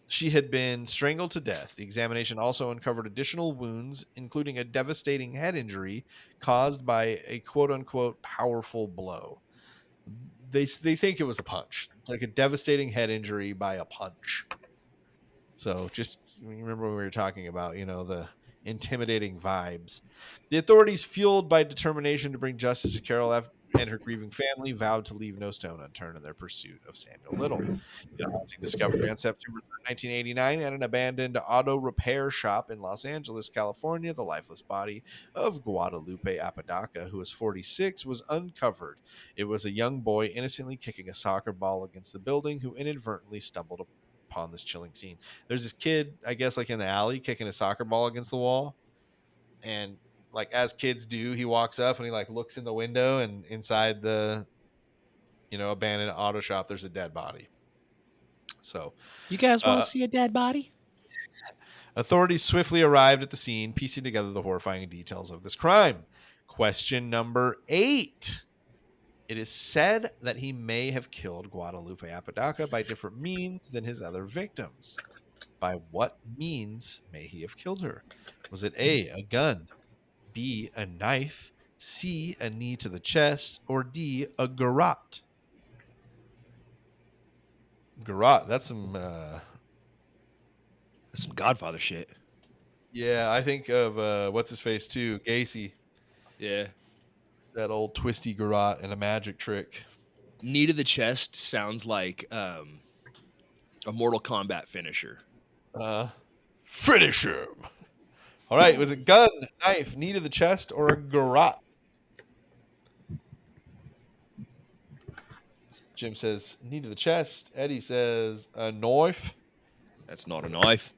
she had been strangled to death. The examination also uncovered additional wounds, including a devastating head injury caused by a quote-unquote powerful blow. They think it was a punch, like a devastating head injury by a punch. So just remember when we were talking about, you know, the intimidating vibes. The authorities, fueled by determination to bring justice to Carol and her grieving family, vowed to leave no stone unturned in their pursuit of Samuel Little. The haunting discovery on September 3rd, 1989, at an abandoned auto repair shop in Los Angeles, California, the lifeless body of Guadalupe Apodaca, who was 46, was uncovered. It was a young boy innocently kicking a soccer ball against the building who inadvertently stumbled upon this chilling scene. There's this kid, I guess, like in the alley, kicking a soccer ball against the wall, and like as kids do, he walks up and he like looks in the window, and inside the, you know, abandoned auto shop, there's a dead body. So You guys want to see a dead body? authorities swiftly arrived at the scene, piecing together the horrifying details of this crime. Question number 8. It is said that he may have killed Guadalupe Apodaca by different means than his other victims. By what means may he have killed her? Was it A, gun, B, a knife, C, a knee to the chest, or D, a garrote? Garrote, that's some That's some Godfather shit. yeah, I think of what's his face too, Gacy, Yeah. that old twisty garrote and a magic trick. Knee to the chest sounds like a Mortal Kombat finisher. Finish him. All right, was it gun, knife, knee to the chest, or a garrote? Jim says knee to the chest. Eddie says a knife. That's not a knife.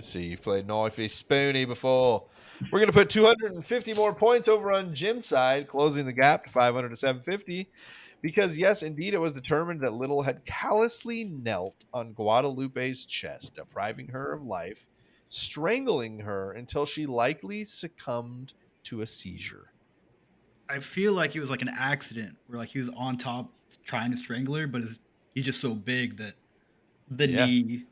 See, you've played knifey spoony before. We're going to put 250 more points over on Jim's side, closing the gap to 500 to 750. Because, yes, indeed, it was determined that Little had callously knelt on Guadalupe's chest, depriving her of life, strangling her until she likely succumbed to a seizure. I feel like it was like an accident where like he was on top trying to strangle her, but he's just so big that the Yeah, knee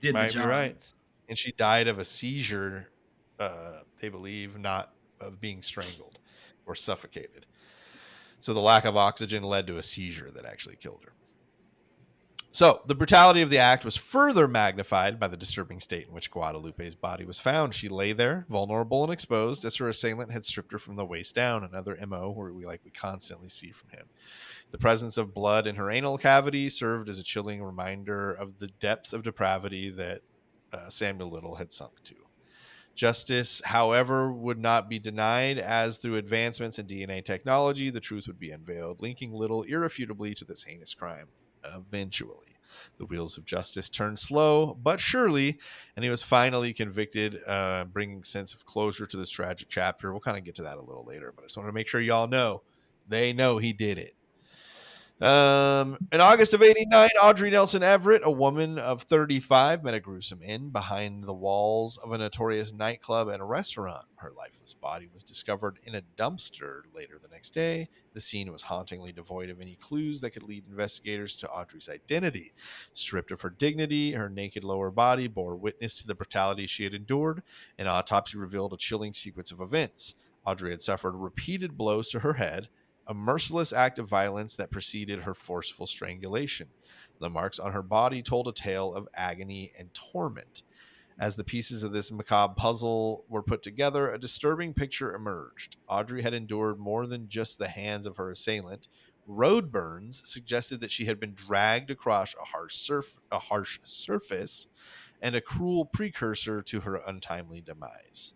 did the might be job. right. And she died of a seizure, they believe, not of being strangled or suffocated. So the lack of oxygen led to a seizure that actually killed her. So the brutality of the act was further magnified by the disturbing state in which Guadalupe's body was found. She lay there, vulnerable and exposed, as her assailant had stripped her from the waist down, another MO where we constantly see from him. The presence of blood in her anal cavity served as a chilling reminder of the depths of depravity that Samuel Little had sunk to. Justice, however, would not be denied, as through advancements in DNA technology, the truth would be unveiled, linking Little irrefutably to this heinous crime. Eventually, the wheels of justice turned slow but surely, and he was finally convicted, bringing a sense of closure to this tragic chapter. We'll kind of get to that a little later, but I just want to make sure y'all know they know he did it. In August of '89, Audrey Nelson Everett, a woman of 35, met a gruesome end behind the walls of a notorious nightclub and restaurant. Her lifeless body was discovered in a dumpster later the next day. The scene was hauntingly devoid of any clues that could lead investigators to Audrey's identity. Stripped of her dignity, her naked lower body bore witness to the brutality she had endured. An autopsy revealed a chilling sequence of events. Audrey had suffered repeated blows to her head, a merciless act of violence that preceded her forceful strangulation. The marks on her body told a tale of agony and torment. As the pieces of this macabre puzzle were put together, a disturbing picture emerged. Audrey had endured more than just the hands of her assailant. Road burns suggested that she had been dragged across a harsh surface, and a cruel precursor to her untimely demise.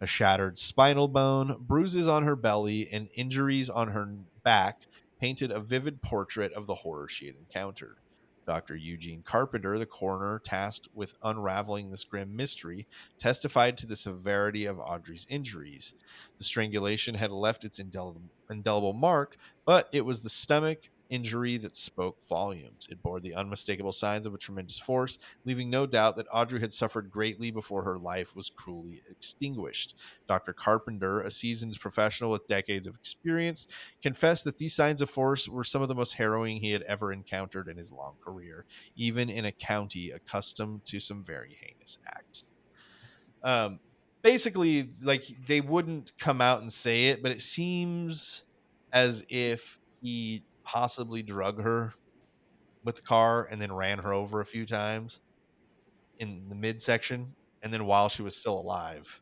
A shattered spinal bone, bruises on her belly, and injuries on her back painted a vivid portrait of the horror she had encountered. Dr. Eugene Carpenter, the coroner tasked with unraveling this grim mystery, testified to the severity of Audrey's injuries. The strangulation had left its indelible mark, but it was the stomach injury that spoke volumes. It bore the unmistakable signs of a tremendous force, leaving no doubt that Audrey had suffered greatly before her life was cruelly extinguished. Dr. Carpenter, a seasoned professional with decades of experience, confessed that these signs of force were some of the most harrowing he had ever encountered in his long career, even in a county accustomed to some very heinous acts. Um, Basically, like, they wouldn't come out and say it, but it seems as if he possibly drug her with the car and then ran her over a few times in the midsection, and then while she was still alive,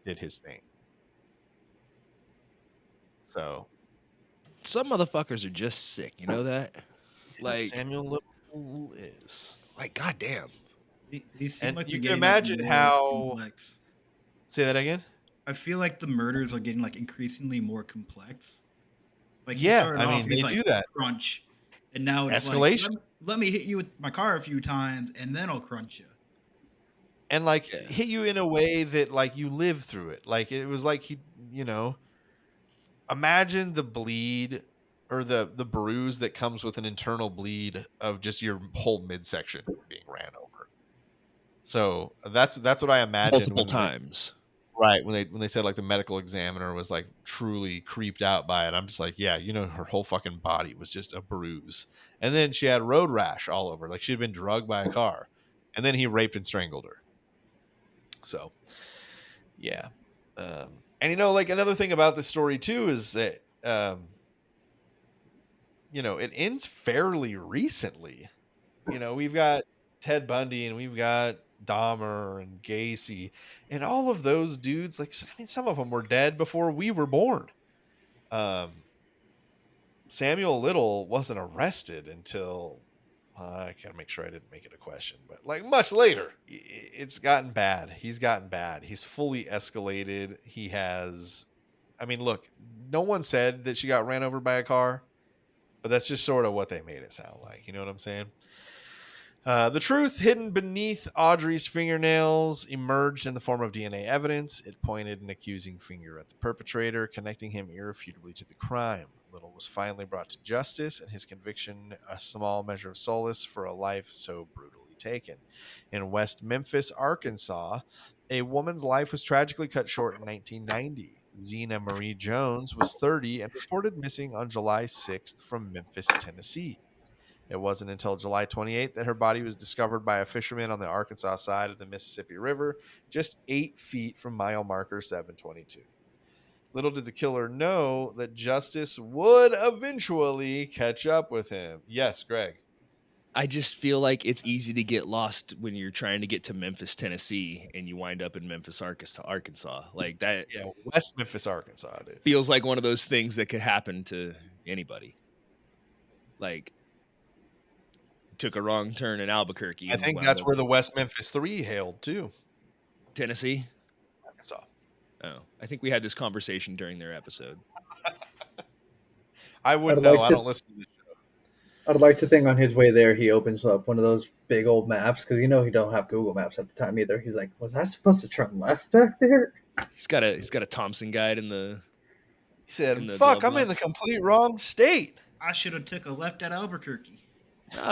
did his thing. So Some motherfuckers are just sick. You know that? Like, Samuel Little is. goddamn. These seem And like you they're can getting like imagine more how. complex. Say that again. I feel like the murders are getting like increasingly more complex. Like he Yeah, started I off, mean, he's they like do that. crunch, and now it's like Escalation. let me hit you with my car a few times, and then I'll crunch you. And like Yeah. hit you in a way that like you live through it. Like it was like he, imagine the bleed or the bruise that comes with an internal bleed of just your whole midsection being ran over. So that's what I imagined Multiple when times. right when they said like the medical examiner was like truly creeped out by it. I'm just like, yeah, her whole fucking body was just a bruise, and then she had road rash all over, like she'd been drugged by a car, and then he raped and strangled her. So yeah. And like another thing about this story too is that it ends fairly recently. We've got Ted Bundy and we've got Dahmer and Gacy, and all of those dudes, like, I mean, some of them were dead before we were born. Samuel Little wasn't arrested until I gotta make sure I didn't make it a question, but like much later. It's gotten bad. He's gotten bad. He's fully escalated. He has. I mean, look, no one said that she got ran over by a car, but that's just sort of what they made it sound like. You know what I'm saying? The truth hidden beneath Audrey's fingernails emerged in the form of DNA evidence. It pointed an accusing finger at the perpetrator, connecting him irrefutably to the crime. Little was finally brought to justice, and his conviction a small measure of solace for a life so brutally taken. In West Memphis, Arkansas, a woman's life was tragically cut short in 1990. Zena Marie Jones was 30 and reported missing on July 6th from Memphis, Tennessee. It wasn't until July 28th that her body was discovered by a fisherman on the Arkansas side of the Mississippi River, just 8 feet from mile marker 722. Little did the killer know that justice would eventually catch up with him. Yes, Greg. I just feel like it's easy to get lost when you're trying to get to Memphis, Tennessee, and you wind up in Memphis, Arkansas. Like that Yeah, West Memphis, Arkansas, dude. feels like one of those things that could happen to anybody. Like took a wrong turn in Albuquerque I and think wound that's up where in the West Memphis 3 hailed too. Tennessee. Arkansas. Oh, I think we had this conversation during their episode. I would I'd know. like I to- don't listen to this show. I'd like to think on his way there, he opens up one of those big old maps because he don't have Google Maps at the time either. He's like, "Was I supposed to turn left back there?" He's got a Thompson guide in the He said, in the "Fuck, glove I'm in the box. complete wrong state." I should have took a left at Albuquerque.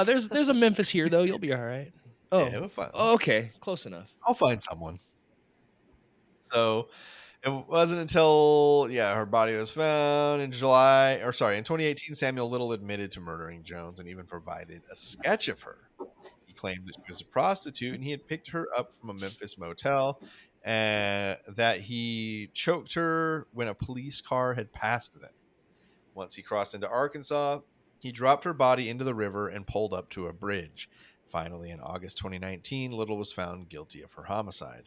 There's a Memphis here though. You'll be all right. Oh, Yeah, we'll find, okay, close enough. I'll find someone. So it wasn't until her body was found in 2018, Samuel Little admitted to murdering Jones and even provided a sketch of her. He claimed that she was a prostitute and he had picked her up from a Memphis motel and that he choked her when a police car had passed them. Once he crossed into Arkansas, he dropped her body into the river and pulled up to a bridge. Finally, in August 2019, Little was found guilty of her homicide.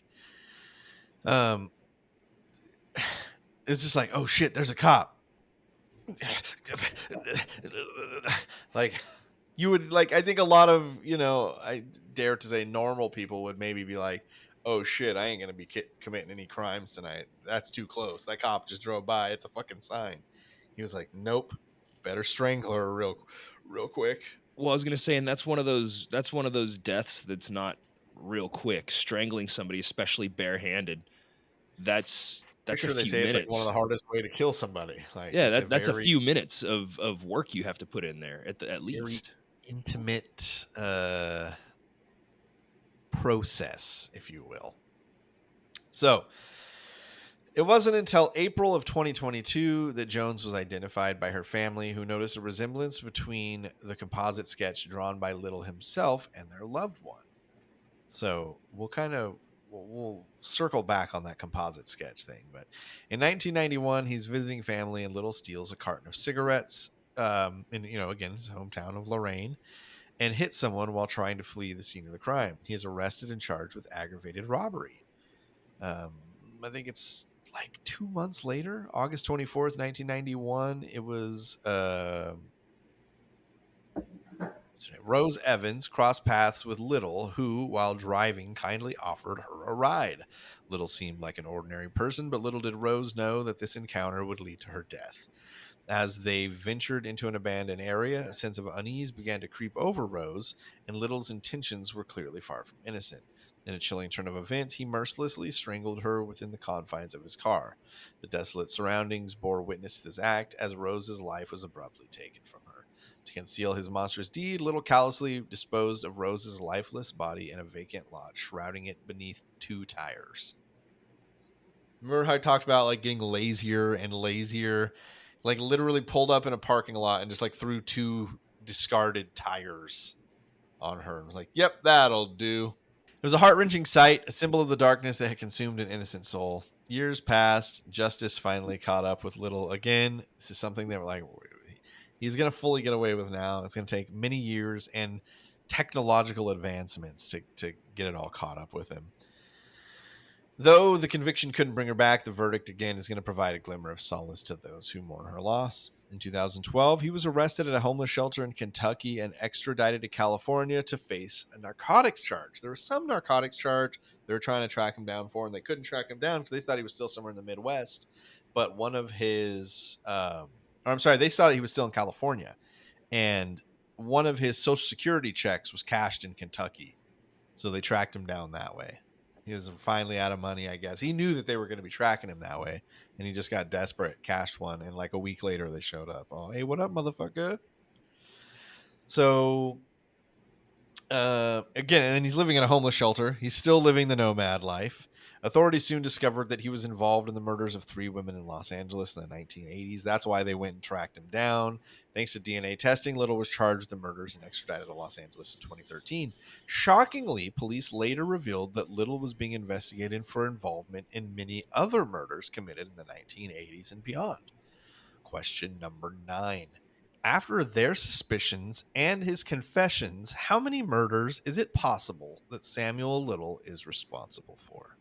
It's just like, oh shit, there's a cop. Like, you would like, I think a lot of, I dare to say normal people would maybe be like, oh shit, I ain't gonna be committing any crimes tonight. That's too close. That cop just drove by. It's a fucking sign. He was like, nope, better strangle her real quick. Well, I was gonna say, and that's one of those deaths that's not real quick. Strangling somebody, especially barehanded, that's Pretty sure a they few say it's like one of minutes. the hardest way to kill somebody. Like, Yeah, it's that's a very, few minutes of work you have to put in there at very least. intimate process, if you will. So it wasn't until April of 2022 that Jones was identified by her family, who noticed a resemblance between the composite sketch drawn by Little himself and their loved one. So we'll circle back on that composite sketch thing. But in 1991, he's visiting family and Little steals a carton of cigarettes in, again, his hometown of Lorraine, and hits someone while trying to flee the scene of the crime. He is arrested and charged with aggravated robbery. I think it's like 2 months later, August 24th, 1991, it was Rose Evans crossed paths with Little, who, while driving, kindly offered her a ride. Little seemed like an ordinary person, but little did Rose know that this encounter would lead to her death. As they ventured into an abandoned area, a sense of unease began to creep over Rose, and Little's intentions were clearly far from innocent. In a chilling turn of events, he mercilessly strangled her within the confines of his car. The desolate surroundings bore witness to this act, as Rose's life was abruptly taken from her. To conceal his monstrous deed, Little callously disposed of Rose's lifeless body in a vacant lot, shrouding it beneath 2 tires. Remember how I talked about like getting lazier and lazier? Like literally pulled up in a parking lot and just like threw 2 discarded tires on her and was like, yep, that'll do. It was a heart-wrenching sight, a symbol of the darkness that had consumed an innocent soul. Years passed. Justice finally caught up with Little again. This is something that we're like, he's going to fully get away with now. It's going to take many years and technological advancements to get it all caught up with him. Though the conviction couldn't bring her back, the verdict again is going to provide a glimmer of solace to those who mourn her loss. In 2012, he was arrested at a homeless shelter in Kentucky and extradited to California to face a narcotics charge. There was some narcotics charge they were trying to track him down for, and they couldn't track him down because they thought he was still somewhere in the Midwest. But one of his, they thought he was still in California, and one of his Social Security checks was cashed in Kentucky, so they tracked him down that way. He was finally out of money, I guess. He knew that they were going to be tracking him that way, and he just got desperate, cashed one, and like a week later they showed up. Oh, hey, what up, motherfucker? So again, and he's living in a homeless shelter. He's still living the nomad life. Authorities soon discovered that he was involved in the murders of 3 women in Los Angeles in the 1980s. That's why they went and tracked him down. Thanks to DNA testing, Little was charged with the murders and extradited to Los Angeles in 2013. Shockingly, police later revealed that Little was being investigated for involvement in many other murders committed in the 1980s and beyond. Question number 9. After their suspicions and his confessions, how many murders is it possible that Samuel Little is responsible for?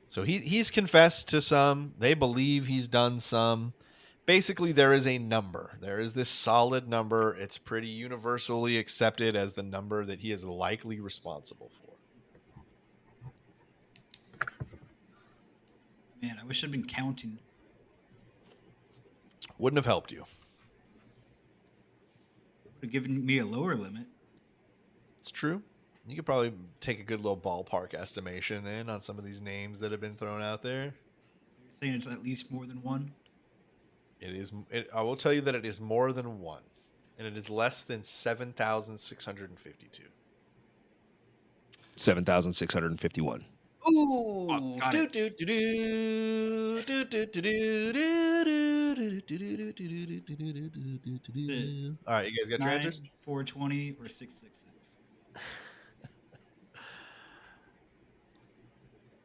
So he's confessed to some. They believe he's done some. Basically, there is a number. There is this solid number. It's pretty universally accepted as the number that he is likely responsible for. Man, I wish I'd been counting. Wouldn't have helped you. Would have given me a lower limit. It's true. You could probably take a good little ballpark estimation then on some of these names that have been thrown out there. You're saying it's at least more than one? It is. I will tell you that it is more than one, and it is less than 7,652. 7,651. Ooh. Got it. All right, you guys got your answers? 420 or 666.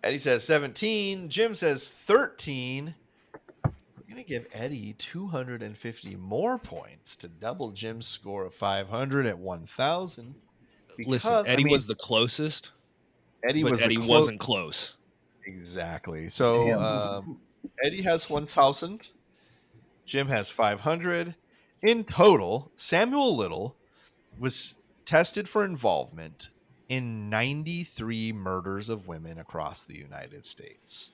Eddie says 17. Jim says 13. We're going to give Eddie 250 more points to double Jim's score of 500 at 1,000. Listen, Eddie was the closest, Eddie but was Eddie the wasn't close. Exactly. So Eddie has 1,000. Jim has 500. In total, Samuel Little was tested for involvement in 93 murders of women across the United States.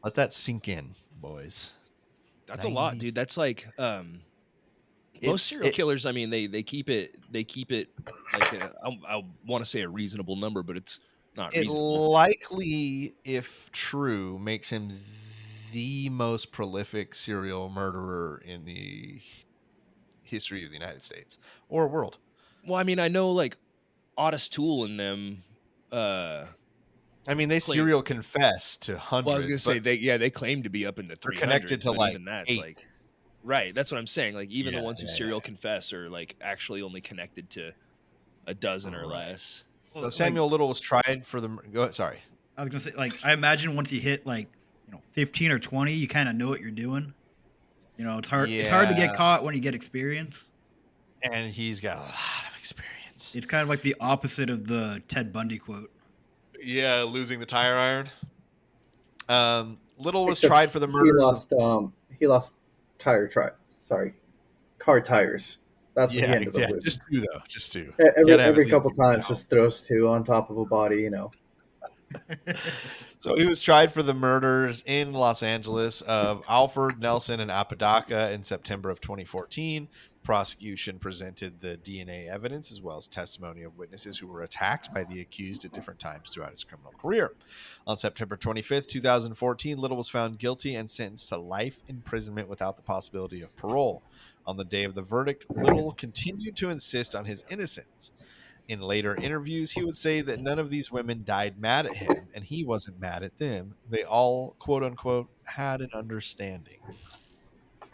Let that sink in, boys. That's a lot, dude. That's like most serial killers. I mean, they keep it like I want to say a reasonable number, but it's not it reasonable. Likely, if true, makes him the most prolific serial murderer in the history of the United States or world. Well, I mean, I know like Otis Toole and them. I mean, they serial confess to hundreds. Well, I was gonna say they claim to be up in the 300s, connected to like even that's 8. like right. That's what I'm saying. Like even the ones who serial confess are like actually only connected to a dozen or less. So Samuel Little was tried for the. Go ahead, sorry. I was gonna say, like, I imagine once you hit like 15 or 20, you kind of know what you're doing. It's hard. Yeah. It's hard to get caught when you get experience. And he's got a lot of experience. It's kind of like the opposite of the Ted Bundy quote. Yeah, losing the tire iron. Little was tried for the murders. He lost car tires. That's what he ended up with. Just 2 though. Just 2. Every couple times, just throws 2 on top of a body. So he was tried for the murders in Los Angeles of Alfred, Nelson, and Apodaca in September of 2014. Prosecution presented the DNA evidence as well as testimony of witnesses who were attacked by the accused at different times throughout his criminal career. On September 25th, 2014, Little was found guilty and sentenced to life imprisonment without the possibility of parole. On the day of the verdict, Little continued to insist on his innocence. In later interviews, he would say that none of these women died mad at him, and he wasn't mad at them. They all, quote unquote, had an understanding.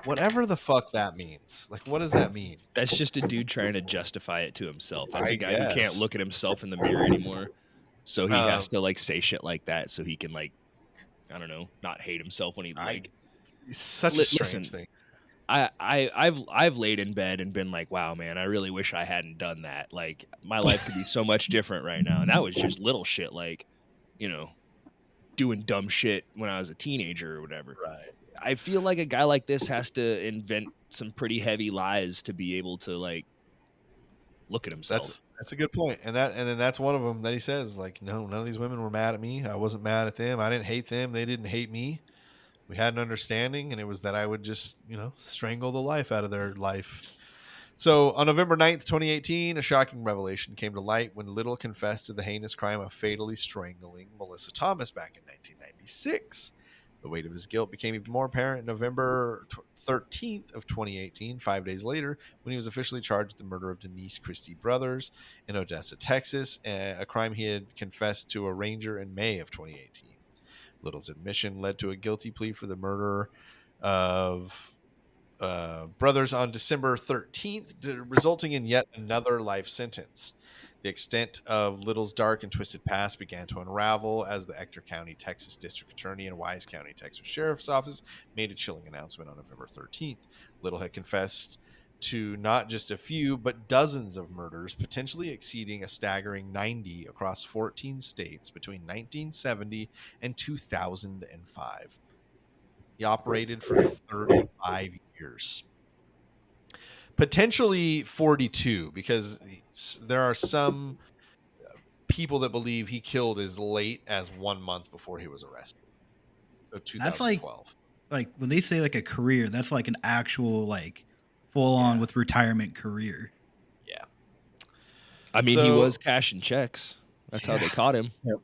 Whatever the fuck that means. Like, what does that mean? That's just a dude trying to justify it to himself. That's a guy who can't look at himself in the mirror anymore. So he has to like say shit like that so he can like, I don't know, not hate himself when he like. It's such a strange thing. I've laid in bed and been like, wow, man, I really wish I hadn't done that. Like my life could be so much different right now. And that was just little shit like, doing dumb shit when I was a teenager or whatever. Right. I feel like a guy like this has to invent some pretty heavy lies to be able to like look at himself. That's a good point. And then that's one of them that he says like, no, none of these women were mad at me. I wasn't mad at them. I didn't hate them. They didn't hate me. We had an understanding, and it was that I would just, strangle the life out of their life. So on November 9th, 2018, a shocking revelation came to light when Little confessed to the heinous crime of fatally strangling Melissa Thomas back in 1996. The weight of his guilt became even more apparent November 13th of 2018, 5 days later, when he was officially charged with the murder of Denise Christie Brothers in Odessa, Texas, a crime he had confessed to a ranger in May of 2018. Little's admission led to a guilty plea for the murder of brothers on December 13th, resulting in yet another life sentence. The extent of Little's dark and twisted past began to unravel as the Ector County, Texas District Attorney and Wise County, Texas Sheriff's Office made a chilling announcement on November 13th. Little had confessed to not just a few, but dozens of murders, potentially exceeding a staggering 90 across 14 states between 1970 and 2005. He operated for 35 years. Potentially 42, because there are some people that believe he killed as late as 1 month before he was arrested. So That's 2012. like when they say like a career, that's like an actual like full on Yeah. with retirement career. Yeah. I mean, he So- was cashing checks. That's how they Yeah. caught him. Yep.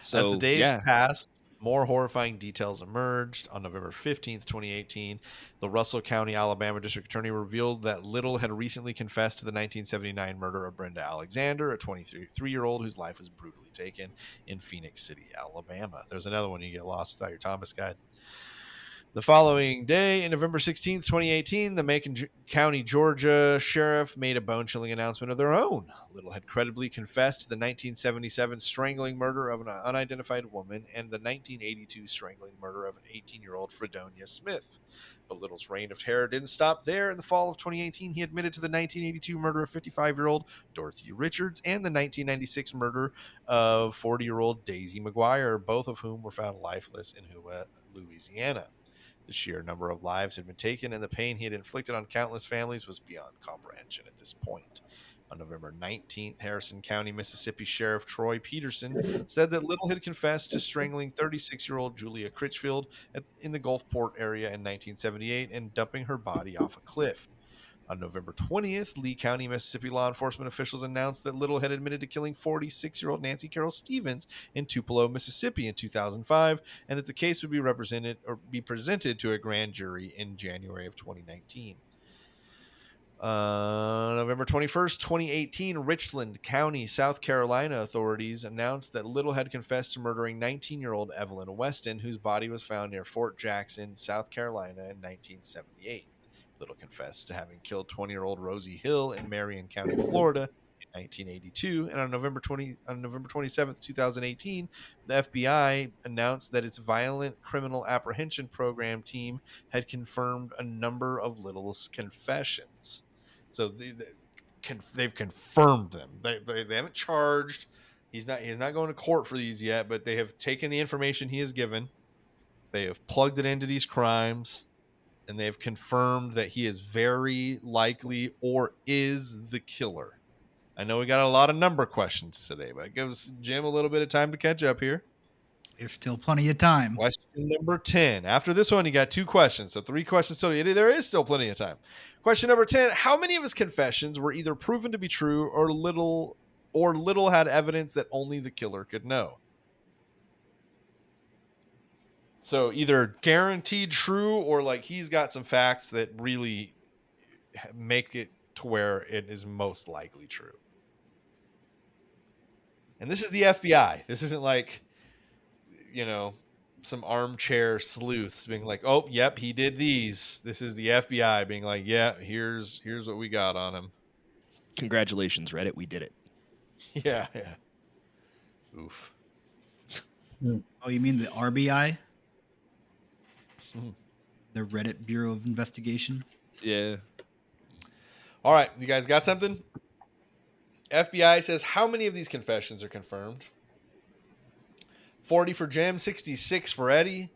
So, As the days yeah. passed, more horrifying details emerged. On November 15th, 2018, the Russell County, Alabama District Attorney revealed that Little had recently confessed to the 1979 murder of Brenda Alexander, a 23-year-old whose life was brutally taken in Phoenix City, Alabama. There's another one you get lost without your Thomas guide. The following day, in November 16th, 2018, the Macon County, Georgia sheriff made a bone-chilling announcement of their own. Little had credibly confessed to the 1977 strangling murder of an unidentified woman and the 1982 strangling murder of an 18-year-old Fredonia Smith. But Little's reign of terror didn't stop there. In the fall of 2018, he admitted to the 1982 murder of 55-year-old Dorothy Richards and the 1996 murder of 40-year-old Daisy McGuire, both of whom were found lifeless in Hua, Louisiana. The sheer number of lives had been taken, and the pain he had inflicted on countless families was beyond comprehension at this point. On November 19th, Harrison County, Mississippi Sheriff Troy Peterson said that Little had confessed to strangling 36-year-old Julia Critchfield in the Gulfport area in 1978 and dumping her body off a cliff. On November 20th, Lee County, Mississippi law enforcement officials announced that Little had admitted to killing 46-year-old Nancy Carroll Stevens in Tupelo, Mississippi in 2005, and that the case would be presented to a grand jury in January of 2019. November 21st, 2018, Richland County, South Carolina authorities announced that Little had confessed to murdering 19-year-old Evelyn Weston, whose body was found near Fort Jackson, South Carolina in 1978. Little confessed to having killed 20-year-old Rosie Hill in Marion County, Florida in 1982. And on November 27th, 2018, the FBI announced that its Violent Criminal Apprehension Program team had confirmed a number of Little's confessions. So they've confirmed them. They haven't charged. He's not going to court for these yet, but they have taken the information he has given. They have plugged it into these crimes, and they have confirmed that he is very likely or is the killer. I know we got a lot of number questions today, but it gives Jim a little bit of time to catch up here. There's still plenty of time. Question number 10. After this one, you got 2 questions. So 3 questions total. There is still plenty of time. Question number 10. How many of his confessions were either proven to be true or Little had evidence that only the killer could know? So either guaranteed true or like he's got some facts that really make it to where it is most likely true. And this is the FBI. This isn't like, some armchair sleuths being like, oh, yep, he did these. This is the FBI being like, yeah, here's what we got on him. Congratulations, Reddit. We did it. Yeah. Oof. Oh, you mean the RBI? The Reddit Bureau of Investigation? Yeah. All right, you guys got something? FBI says how many of these confessions are confirmed? 40 for Jim, 66 for Eddie.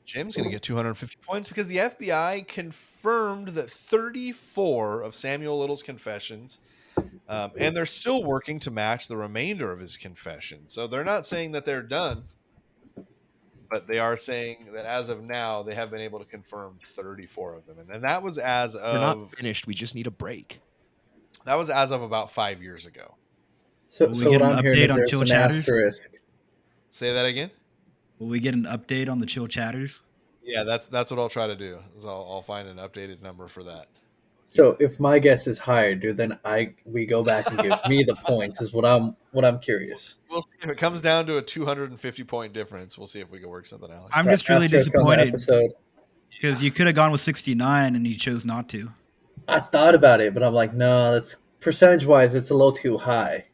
Jim's going to get 250 points because the FBI confirmed that 34 of Samuel Little's confessions, and they're still working to match the remainder of his confession. So they're not saying that they're done. but they are saying that as of now, they have been able to confirm 34 of them, and that was as We're not of finished. We just need a break. about 5 years ago. So, Will we so get what an I'm hearing update is on there's chill an chatters? asterisk. Say that again. Will we get an update on the chill chatters? Yeah, that's what I'll try to do. Is I'll find an updated number for that. So if my guess is higher, dude, then we go back and give me the points. Is what I'm curious. We'll see if it comes down to a 250 point difference. We'll see if we can work something out. I'm That just really asterisk on the disappointed episode. because you could have gone with 69 and you chose not to. I thought about it, but I'm like, no, that's percentage wise, it's a little too high.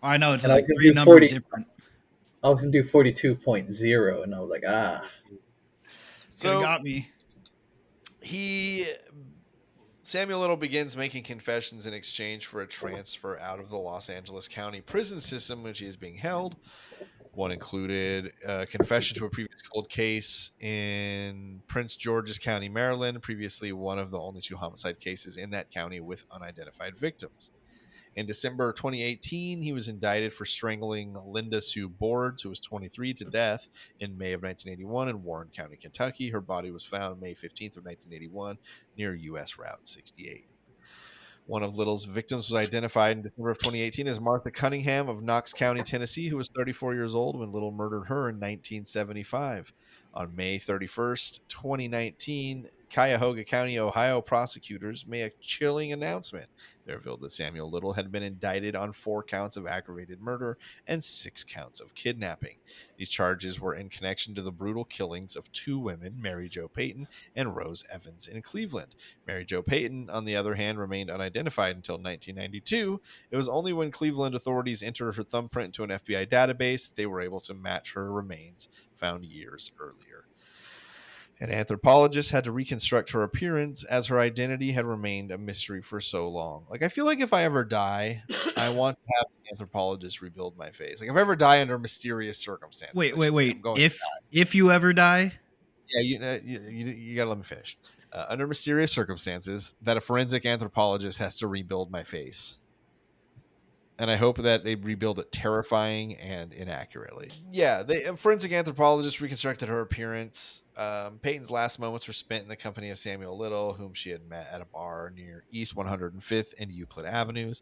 I know it's And I was like gonna three do numbers 40. different. I was gonna do 42.0, and I was like, ah. Could have So got me. Samuel Little begins making confessions in exchange for a transfer out of the Los Angeles County prison system, which he is being held. One included a confession to a previous cold case in Prince George's County, Maryland, previously one of the only 2 homicide cases in that county with unidentified victims. In December 2018, he was indicted for strangling Linda Sue Boards, who was 23, to death in May of 1981 in Warren County, Kentucky. Her body was found May 15th of 1981 near U.S. Route 68. One of Little's victims was identified in December of 2018 as Martha Cunningham of Knox County, Tennessee, who was 34 years old when Little murdered her in 1975. On May 31st, 2019, Cuyahoga County, Ohio prosecutors made a chilling announcement. They revealed that Samuel Little had been indicted on 4 counts of aggravated murder and 6 counts of kidnapping. These charges were in connection to the brutal killings of 2 women, Mary Jo Payton and Rose Evans, in Cleveland. Mary Jo Payton, on the other hand, remained unidentified until 1992. It was only when Cleveland authorities entered her thumbprint into an FBI database that they were able to match her remains found years earlier. An anthropologist had to reconstruct her appearance as her identity had remained a mystery for so long. Like, I feel like if I ever die, I want to have an anthropologist rebuild my face. Like, if I ever die under mysterious circumstances, Wait, let's just say I'm wait. going If you ever die, yeah, you got to let me finish. Under mysterious circumstances, that a forensic anthropologist has to rebuild my face. And I hope that they rebuild it terrifying and inaccurately. Yeah, a forensic anthropologist reconstructed her appearance. Peyton's last moments were spent in the company of Samuel Little, whom she had met at a bar near East 105th and Euclid Avenues.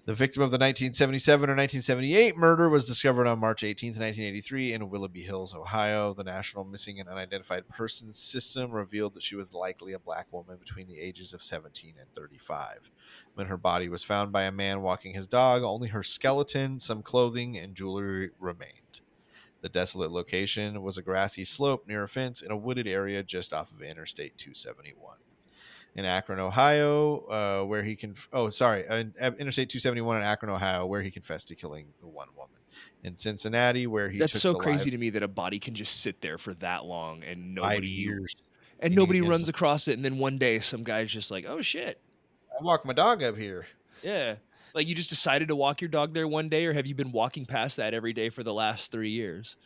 The victim of the 1977 or 1978 murder was discovered on March 18th, 1983 in Willoughby Hills, Ohio. The National Missing and Unidentified Persons System revealed that she was likely a black woman between the ages of 17 and 35. When her body was found by a man walking his dog, only her skeleton, some clothing, and jewelry remained. The desolate location was a grassy slope near a fence in a wooded area just off of Interstate 271. In Akron, Ohio, where he can Interstate 271 in Akron, Ohio, where he confessed to killing the one woman. In Cincinnati, where he That's took so the crazy life to me that a body can just sit there for that long and 5 years. nobody runs across it, and then one day some guy's just like, "Oh shit, I walked my dog up here." yeah." Like, you just decided to walk your dog there one day, or have you been walking past that every day for the last 3 years?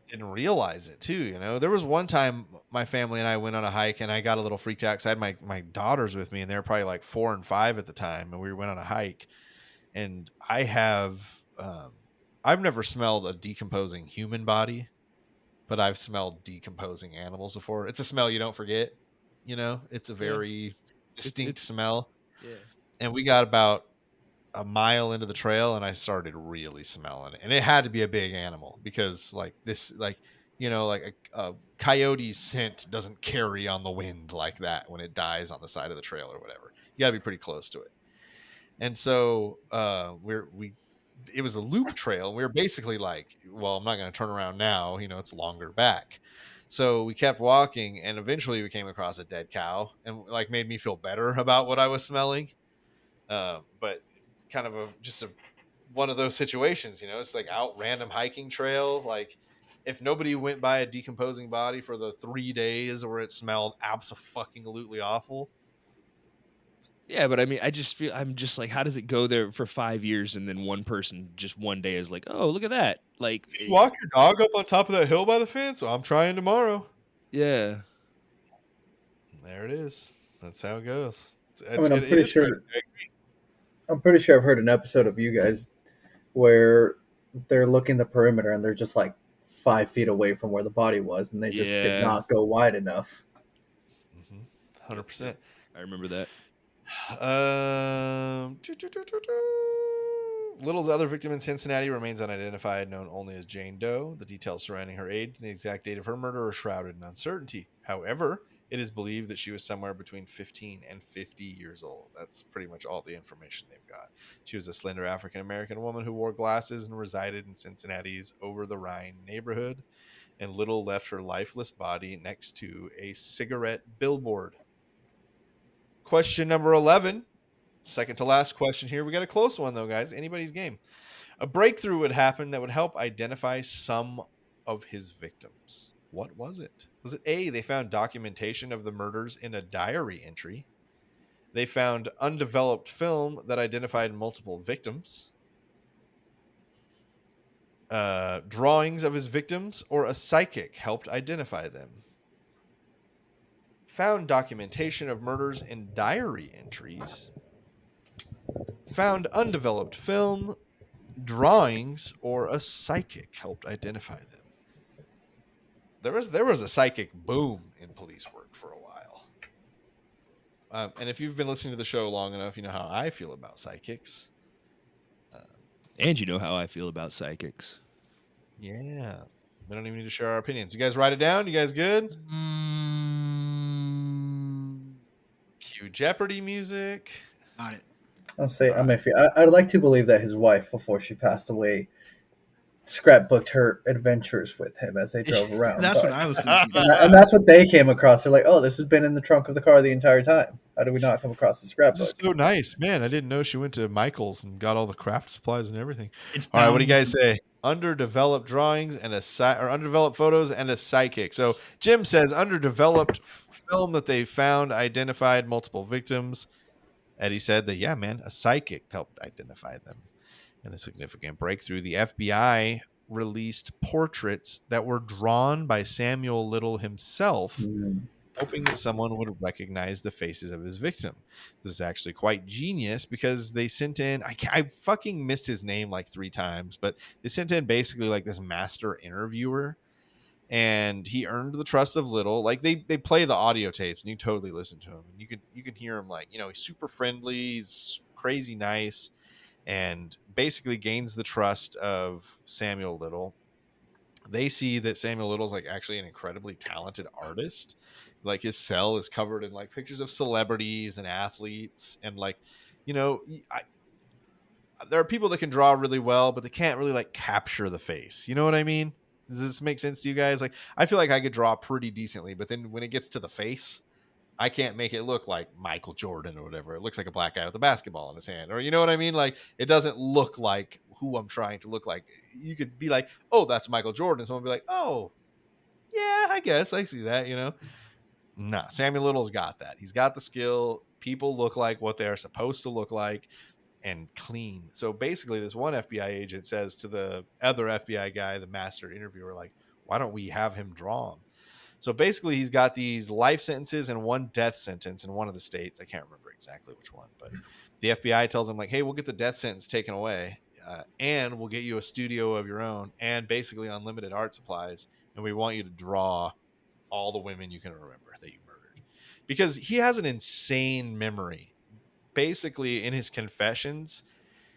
Didn't realize it too. There was one time my family and I went on a hike, and I got a little freaked out because I had my daughters with me, and they were probably like 4 and 5 at the time, and we went on a hike. And I've never smelled a decomposing human body, but I've smelled decomposing animals before. It's a smell you don't forget. It's a very distinct smell. Yeah. And we got about a mile into the trail, and I started really smelling it. And it had to be a big animal, because like a coyote's scent doesn't carry on the wind like that when it dies on the side of the trail or whatever. You got to be pretty close to it. And so it was a loop trail. We were basically like, well, I'm not going to turn around now. It's longer back. So we kept walking, and eventually we came across a dead cow, and like made me feel better about what I was smelling. But kind of one of those situations, it's like out random hiking trail. Like, if nobody went by a decomposing body for the 3 days where it smelled abso-fucking-lutely awful. Yeah, but I mean, I'm just like, how does it go there for 5 years and then one person just one day is like, "Oh, look at that." Like, You walk your dog up on top of that hill by the fence? Well, I'm trying tomorrow. yeah. There it is. That's how it goes. I mean, I'm pretty sure I've heard an episode of you guys where they're looking the perimeter and they're just like 5 feet away from where the body was, and they just did Yeah. not go wide enough. 100%. I remember that. Little's other victim in Cincinnati remains unidentified, known only as Jane Doe. The details surrounding her age and the exact date of her murder are shrouded in uncertainty. However, it is believed that she was somewhere between 15 and 50 years old. That's pretty much all the information they've got. She was a slender African-American woman who wore glasses and resided in Cincinnati's Over the Rhine neighborhood, and Little left her lifeless body next to a cigarette billboard. Question number 11. Second to last question here. We got a close one, though, guys. Anybody's game. A breakthrough would happen that would help identify some of his victims. What was it? Was it A, they found documentation of the murders in a diary entry? They found undeveloped film that identified multiple victims? Drawings of his victims, or a psychic helped identify them? Found documentation of murders in diary entries? Found undeveloped film, drawings, or a psychic helped identify them? There was a psychic boom in police work for a while. And if you've been listening to the show long enough, you know how I feel about psychics. And you know how I feel about psychics. Yeah. We don't even need to share our opinions. You guys write it down? You guys good? Cue Jeopardy music. Got it. I'll say I'm iffy. I'd like to believe that his wife, before she passed away, scrapbooked her adventures with him as they drove around. That's what I was thinking. And that's what they came across. They're like, "Oh, this has been in the trunk of the car the entire time. How did we not come across the This is scrapbook?" so nice. Man, I didn't know she went to Michael's and got all the craft supplies and everything. It's All right, what do you bound guys say? Underdeveloped drawings and or underdeveloped photos and a psychic. So Jim says underdeveloped film that they found identified multiple victims. Eddie said that, yeah, man, a psychic helped identify them. And a significant breakthrough. The FBI released portraits that were drawn by Samuel Little himself, hoping that someone would recognize the faces of his victim. This is actually quite genius because they sent in, I fucking missed his name like 3 times, but they sent in basically like this master interviewer, and he earned the trust of Little. Like they play the audio tapes and you totally listen to him, and you can hear him, like, you know, he's super friendly, he's crazy nice, and basically gains the trust of Samuel Little. They see that Samuel Little's like actually an incredibly talented artist. Like his cell is covered in like pictures of celebrities and athletes, and like, you know, there are people that can draw really well, but they can't really like capture the face. You know what I mean? Does this make sense to you guys? Like, I feel like I could draw pretty decently, but then when it gets to the face, I can't make it look like Michael Jordan or whatever. It looks like a black guy with a basketball in his hand, or you know what I mean? Like, it doesn't look like who I'm trying to look like. You could be like, oh, that's Michael Jordan. Someone would be like, oh, yeah, I guess I see that, you know? Nah, Samuel Little's got that. He's got the skill. People look like what they're supposed to look like, and clean. So basically, this one FBI agent says to the other FBI guy, the master interviewer, like, why don't we have him draw him? So basically, he's got these life sentences and 1 death sentence in one of the states. I can't remember exactly which one, but the FBI tells him, like, hey, we'll get the death sentence taken away, and we'll get you a studio of your own and basically unlimited art supplies, and we want you to draw all the women you can remember that you murdered. Because he has an insane memory. Basically, in his confessions,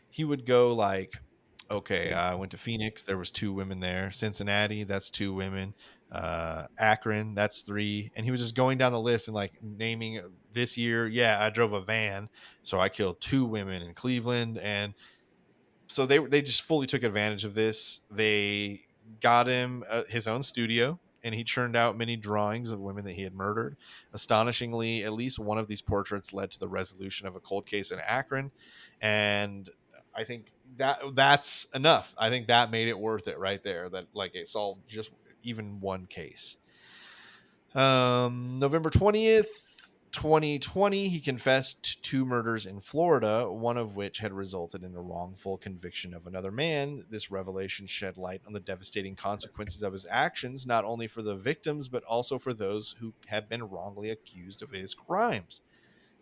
he would go like, okay, I went to Phoenix, there was 2 women there. Cincinnati, that's 2 women. Akron, that's 3. And he was just going down the list and like naming this year. Yeah, I drove a van, so I killed 2 women in Cleveland. And so they just fully took advantage of this. They got him his own studio, and he churned out many drawings of women that he had murdered. Astonishingly, at least one of these portraits led to the resolution of a cold case in Akron, and I think that's enough. I think that made it worth it right there, that like it solved just even one case. November 20th, 2020, he confessed 2 murders in Florida, one of which had resulted in a wrongful conviction of another man. This revelation shed light on the devastating consequences of his actions, not only for the victims, but also for those who had been wrongly accused of his crimes.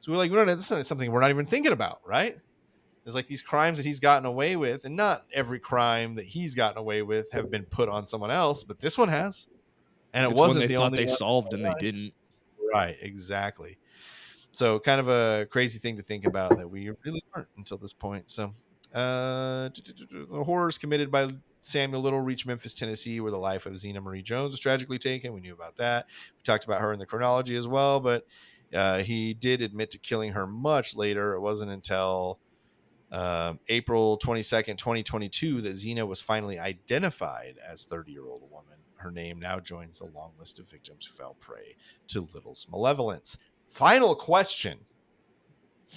So we're like, this is something we're not even thinking about, right? is like these crimes that he's gotten away with, and not every crime that he's gotten away with have been put on someone else, but this one has. And it It's one wasn't they the thought only they one. solved and they didn't. Right, exactly. So kind of a crazy thing to think about that we really weren't until this point. So the horrors committed by Samuel Little reached Memphis, Tennessee, where the life of Zena Marie Jones was tragically taken. We knew about that. We talked about her in the chronology as well, but he did admit to killing her much later. It wasn't until April 22nd, 2022, that Zena was finally identified as 30-year-old woman. Her name now joins the long list of victims who fell prey to Little's malevolence. Final question.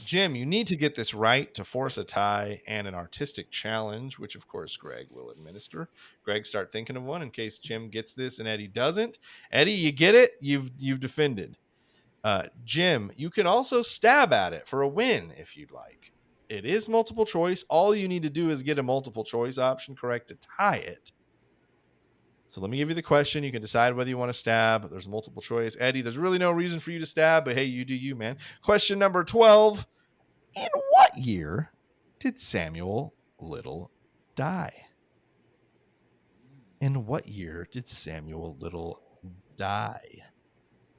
Jim, you need to get this right to force a tie and an artistic challenge, which of course Greg will administer. Greg, start thinking of one in case Jim gets this and Eddie doesn't. Eddie, you get it? You've defended. Jim, you can also stab at it for a win if you'd like. It is multiple choice. All you need to do is get a multiple choice option correct to tie it. So let me give you the question. You can decide whether you want to stab. There's multiple choice. Eddie, there's really no reason for you to stab, but hey, you do you, man. Question number 12. In what year did Samuel Little die? In what year did Samuel Little die?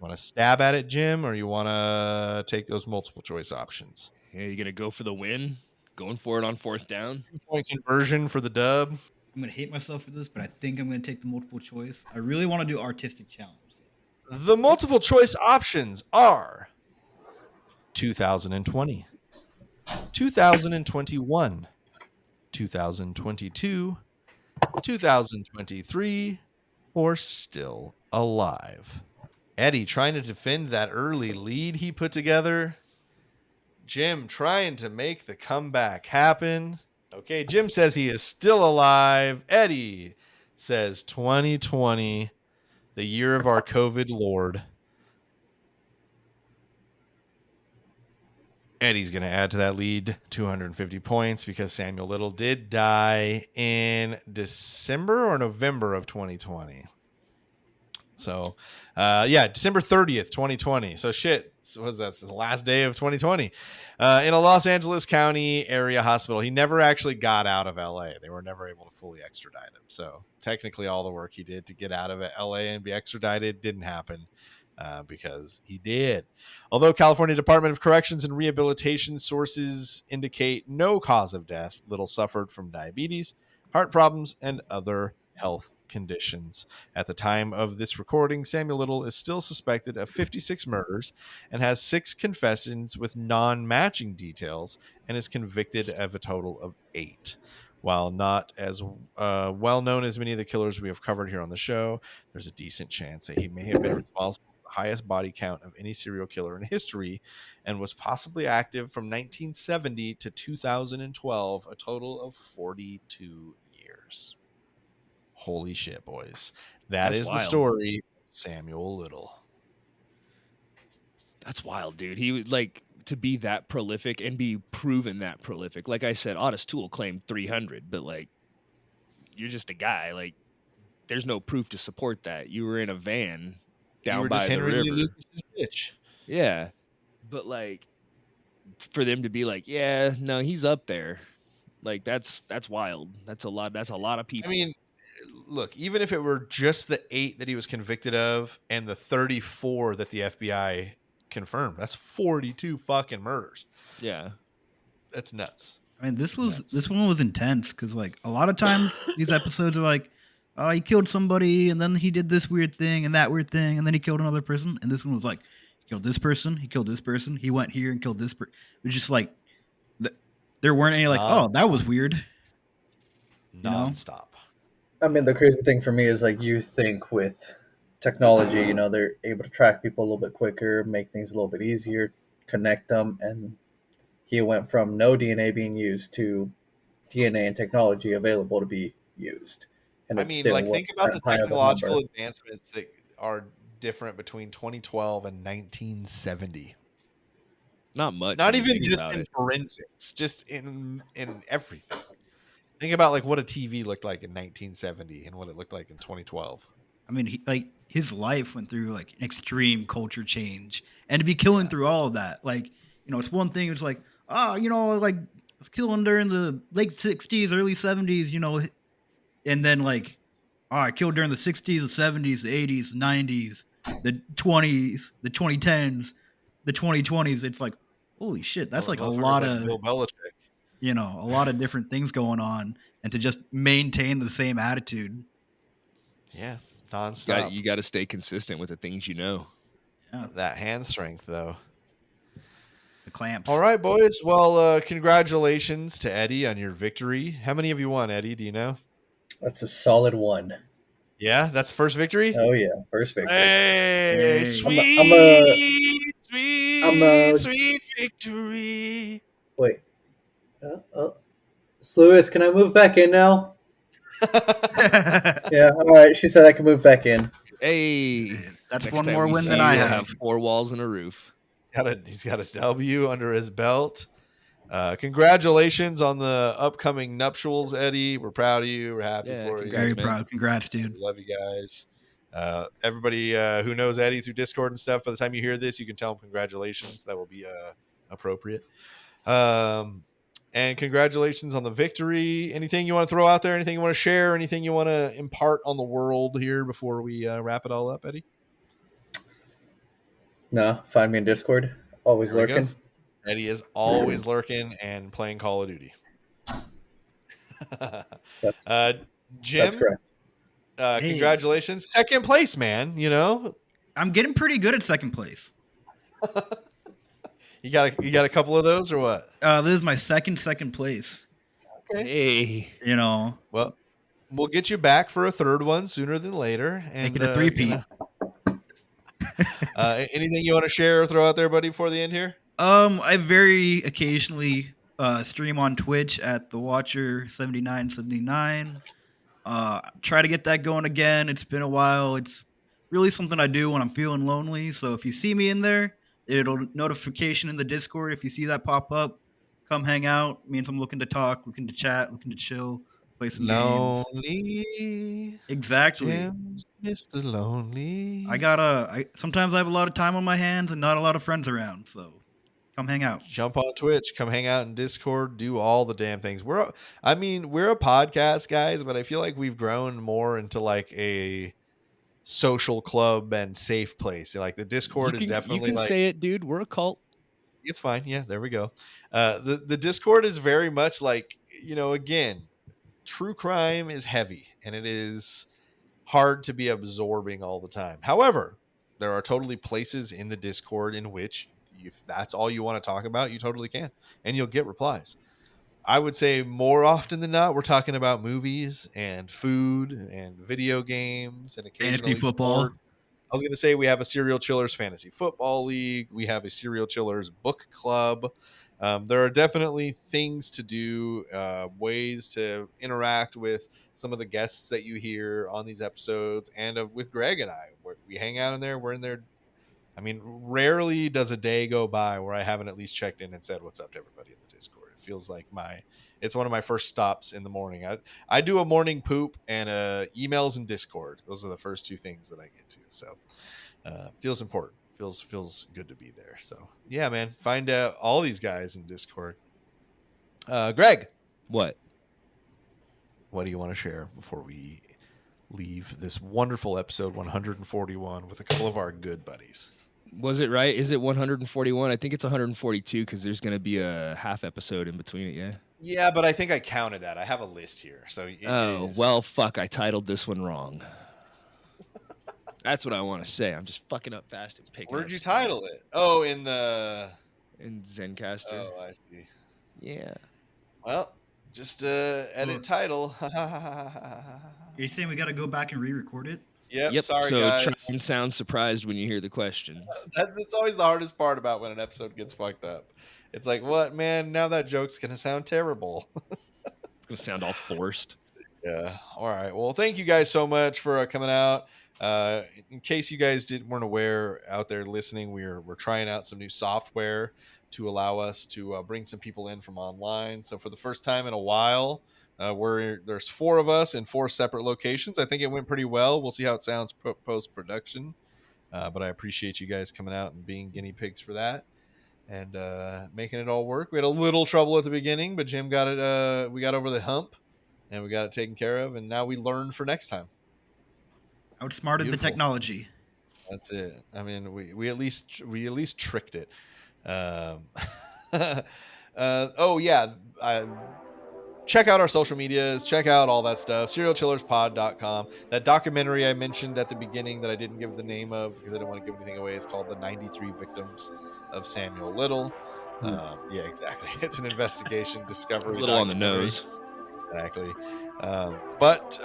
Want to stab at it, Jim, or you want to take those multiple choice options? Yeah, you gonna go for the win? Going for it on 4th down? 2-point conversion for the dub. I'm gonna hate myself for this, but I think I'm gonna take the multiple choice. I really want to do artistic challenge. The multiple choice options are 2020, 2021, 2022, 2023, or still alive. Eddie trying to defend that early lead he put together. Jim trying to make the comeback happen. Okay, Jim says he is still alive. Eddie says 2020, the year of our COVID Lord. Eddie's going to add to that lead 250 points because Samuel Little did die in December or November of 2020. So, December 30th, 2020. So shit, was that the last day of 2020 in a Los Angeles County area hospital. He never actually got out of LA. They were never able to fully extradite him. So technically all the work he did to get out of LA and be extradited didn't happen because he did. Although California Department of Corrections and Rehabilitation sources indicate no cause of death, Little suffered from diabetes, heart problems, and other health conditions. At the time of this recording, Samuel Little is still suspected of 56 murders and has 6 confessions with non-matching details and is convicted of a total of 8. While not as well known as many of the killers we have covered here on the show, there's a decent chance that he may have been responsible for the highest body count of any serial killer in history and was possibly active from 1970 to 2012, a total of 42 years. Holy shit, boys. That's That's the wild. story of Samuel Little. That's wild, dude. He would like to be that prolific and be proven that prolific. Like I said, Otis Toole claimed 300, but like you're just a guy. Like there's no proof to support that. You were in a van You down were by just the Henry Lee river. Lucas's bitch. Yeah. But like for them to be like, yeah, no, he's up there. Like that's wild. That's a lot of people. I mean, look, even if it were just the 8 that he was convicted of and the 34 that the FBI confirmed, that's 42 fucking murders. Yeah. That's nuts. I mean, this one was intense because like a lot of times these episodes are like, oh, he killed somebody and then he did this weird thing and that weird thing and then he killed another person. And this one was like, he killed this person, he killed this person, he went here and killed this person. It was just like there weren't any like, oh, that was weird. Non-stop. I mean, the crazy thing for me is like you think with technology, you know, they're able to track people a little bit quicker, make things a little bit easier, connect them, and he went from no DNA being used to DNA and technology available to be used. And I it's mean, still like think about the high of a technological number. advancements that are different between 2012 and 1970. Not much. Not when you even think just about in it. forensics, just in everything. Think about like what a TV looked like in 1970 and what it looked like in 2012. I mean, his life went through like an extreme culture change, and to be killing through all of that, like it's one thing. It's like, like was killing during the late 60s, early 70s, and then like, oh, I killed during the 60s, the 70s, the 80s, the 90s, the 20s, the 2010s, the 2020s. It's like, holy shit, that's like a Motherfuckers lot like of, Bill Belichick. a lot of different things going on, and to just maintain the same attitude. Yeah, Got nonstop. you got to stay consistent with the things you know. Yeah, That hand strength, though. the All clamps. right, boys. Well, congratulations to Eddie on your victory. How many have you won, Eddie? Do you know? That's a solid one. Yeah, that's the first victory. Oh yeah, first victory. Hey, Hey. sweet, I'm sweet, a sweet victory. wait. Lewis, can I move back in now? Yeah, all right. She said I can move back in. Hey, That's next one time more we win see than you, I we'll have. have 4 walls and a roof. He's got a W under his belt. Congratulations on the upcoming nuptials, Eddie. We're proud of you. We're happy Yeah, for congrats, Very you. man. proud. Congrats, We dude. love you guys. Everybody who knows Eddie through Discord and stuff, by the time you hear this, you can tell him congratulations. That will be appropriate. And congratulations on the victory. Anything you want to throw out there? Anything you want to share? Anything you want to impart on the world here before we wrap it all up, Eddie? No, find me in Discord. Always There we go. lurking. Eddie is always lurking and playing Call of Duty. That's uh, that's Jim, correct. Hey, congratulations. Second place, man. You know, I'm getting pretty good at second place. you got a couple of those or what? This is my second place. Okay. Hey, Well, we'll get you back for a third one sooner than later. Make And it a three-peat. anything you want to share or throw out there, buddy, before the end here? I very occasionally stream on Twitch at the Watcher 7979. Try to get that going again. It's been a while. It's really something I do when I'm feeling lonely. So if you see me in there, it'll notification in the Discord. If you see that pop up, come hang out. Means I'm looking to talk, looking to chat, looking to chill, play some games. Lonely Exactly. Jim's Mr. Lonely. I sometimes I have a lot of time on my hands and not a lot of friends around. So come hang out. Jump on Twitch, come hang out in Discord, do all the damn things. We're a podcast, guys, but I feel like we've grown more into like a social club and safe place. Like the you Discord is can you definitely can like say it, dude. We're a cult. it's fine. Yeah, there we go. The Discord is very much like, again, true crime is heavy and it is hard to be absorbing all the time. However, there are totally places in the Discord in which if that's all you want to talk about, you totally can, and you'll get replies. I would say more often than not, we're talking about movies and food and video games and Fantasy occasionally football. sport. I was going to say we have a Serial Chillers Fantasy Football League. We have a Serial Chillers Book Club. There are definitely things to do, ways to interact with some of the guests that you hear on these episodes, and with Greg and I. We hang out in there. We're in there. I mean, rarely does a day go by where I haven't at least checked in and said what's up to everybody in the Discord. It feels like it's one of my first stops in the morning. I do a morning poop and emails and Discord. Those are the first two things that I get to. So feels important. Feels good to be there. So yeah, man, find out all these guys in Discord. Greg, What? what do you want to share before we leave this wonderful episode 141 with a couple of our good buddies? Was it right? Is it 141? I think it's 142 because there's going to be a half episode in between it. Yeah. Yeah, but I think I counted that. I have a list here, so it Oh, is. well, fuck. I titled this one wrong. That's what I want to say. I'm just fucking up fast and picking Where'd up you stuff. title it? Oh, in the. In Zencaster. Oh, I see. Yeah. Well, just edit title. You're saying we got to go back and re-record it? Yep. Yep. Sorry, So try guys. and sound surprised when you hear the question. That's always the hardest part about when an episode gets fucked up. It's like, what, man? Now that joke's gonna sound terrible. It's going to sound all forced. Yeah. All right. Well, thank you guys so much for coming out. In case you guys weren't aware out there listening, we're trying out some new software to allow us to bring some people in from online. So for the first time in a while, there's 4 of us in 4 separate locations. I think it went pretty well. We'll see how it sounds post production. But I appreciate you guys coming out and being guinea pigs for that. and making it all work. We had a little trouble at the beginning, but Jim got it. We got over the hump, and we got it taken care of. And now we learn for next time. Outsmarted the Beautiful. technology. That's it. I mean, we at least tricked it. Oh yeah. Check out our social medias, check out all that stuff, serialchillerspod.com. That documentary I mentioned at the beginning that I didn't give the name of because I didn't want to give anything away is called The 93 Victims of Samuel Little. Yeah, exactly. It's an investigation A discovery little on the documentary. nose. Exactly. But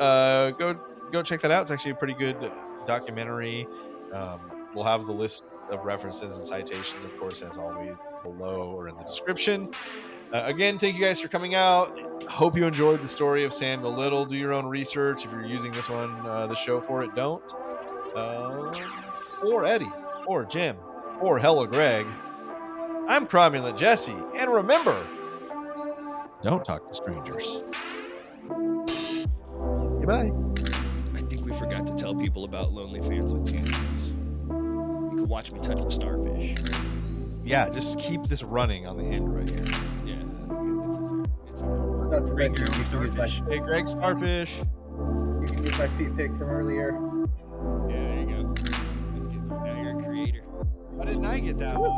go check that out. It's actually a pretty good documentary. We'll have the lists of references and citations, of course, as always, below or in the description. Again, thank you guys for coming out. Hope you enjoyed the story of Samuel Little. Do your own research. If you're using this one, the show for it, don't. For Eddie, or Jim, or Hella Greg, I'm Cromulent Jesse. And remember, don't talk to strangers. Goodbye. I think we forgot to tell people about Lonely Fans with Tuesdays. You can watch me touch a starfish. Yeah, just keep this running on the end right here. Yeah, it's a Not to Bring mention, your own you can use my starfish. Hey, Greg, starfish. you can use my feet pic from earlier. yeah, there you go. Let's get, now you're a creator. Why didn't I get that one?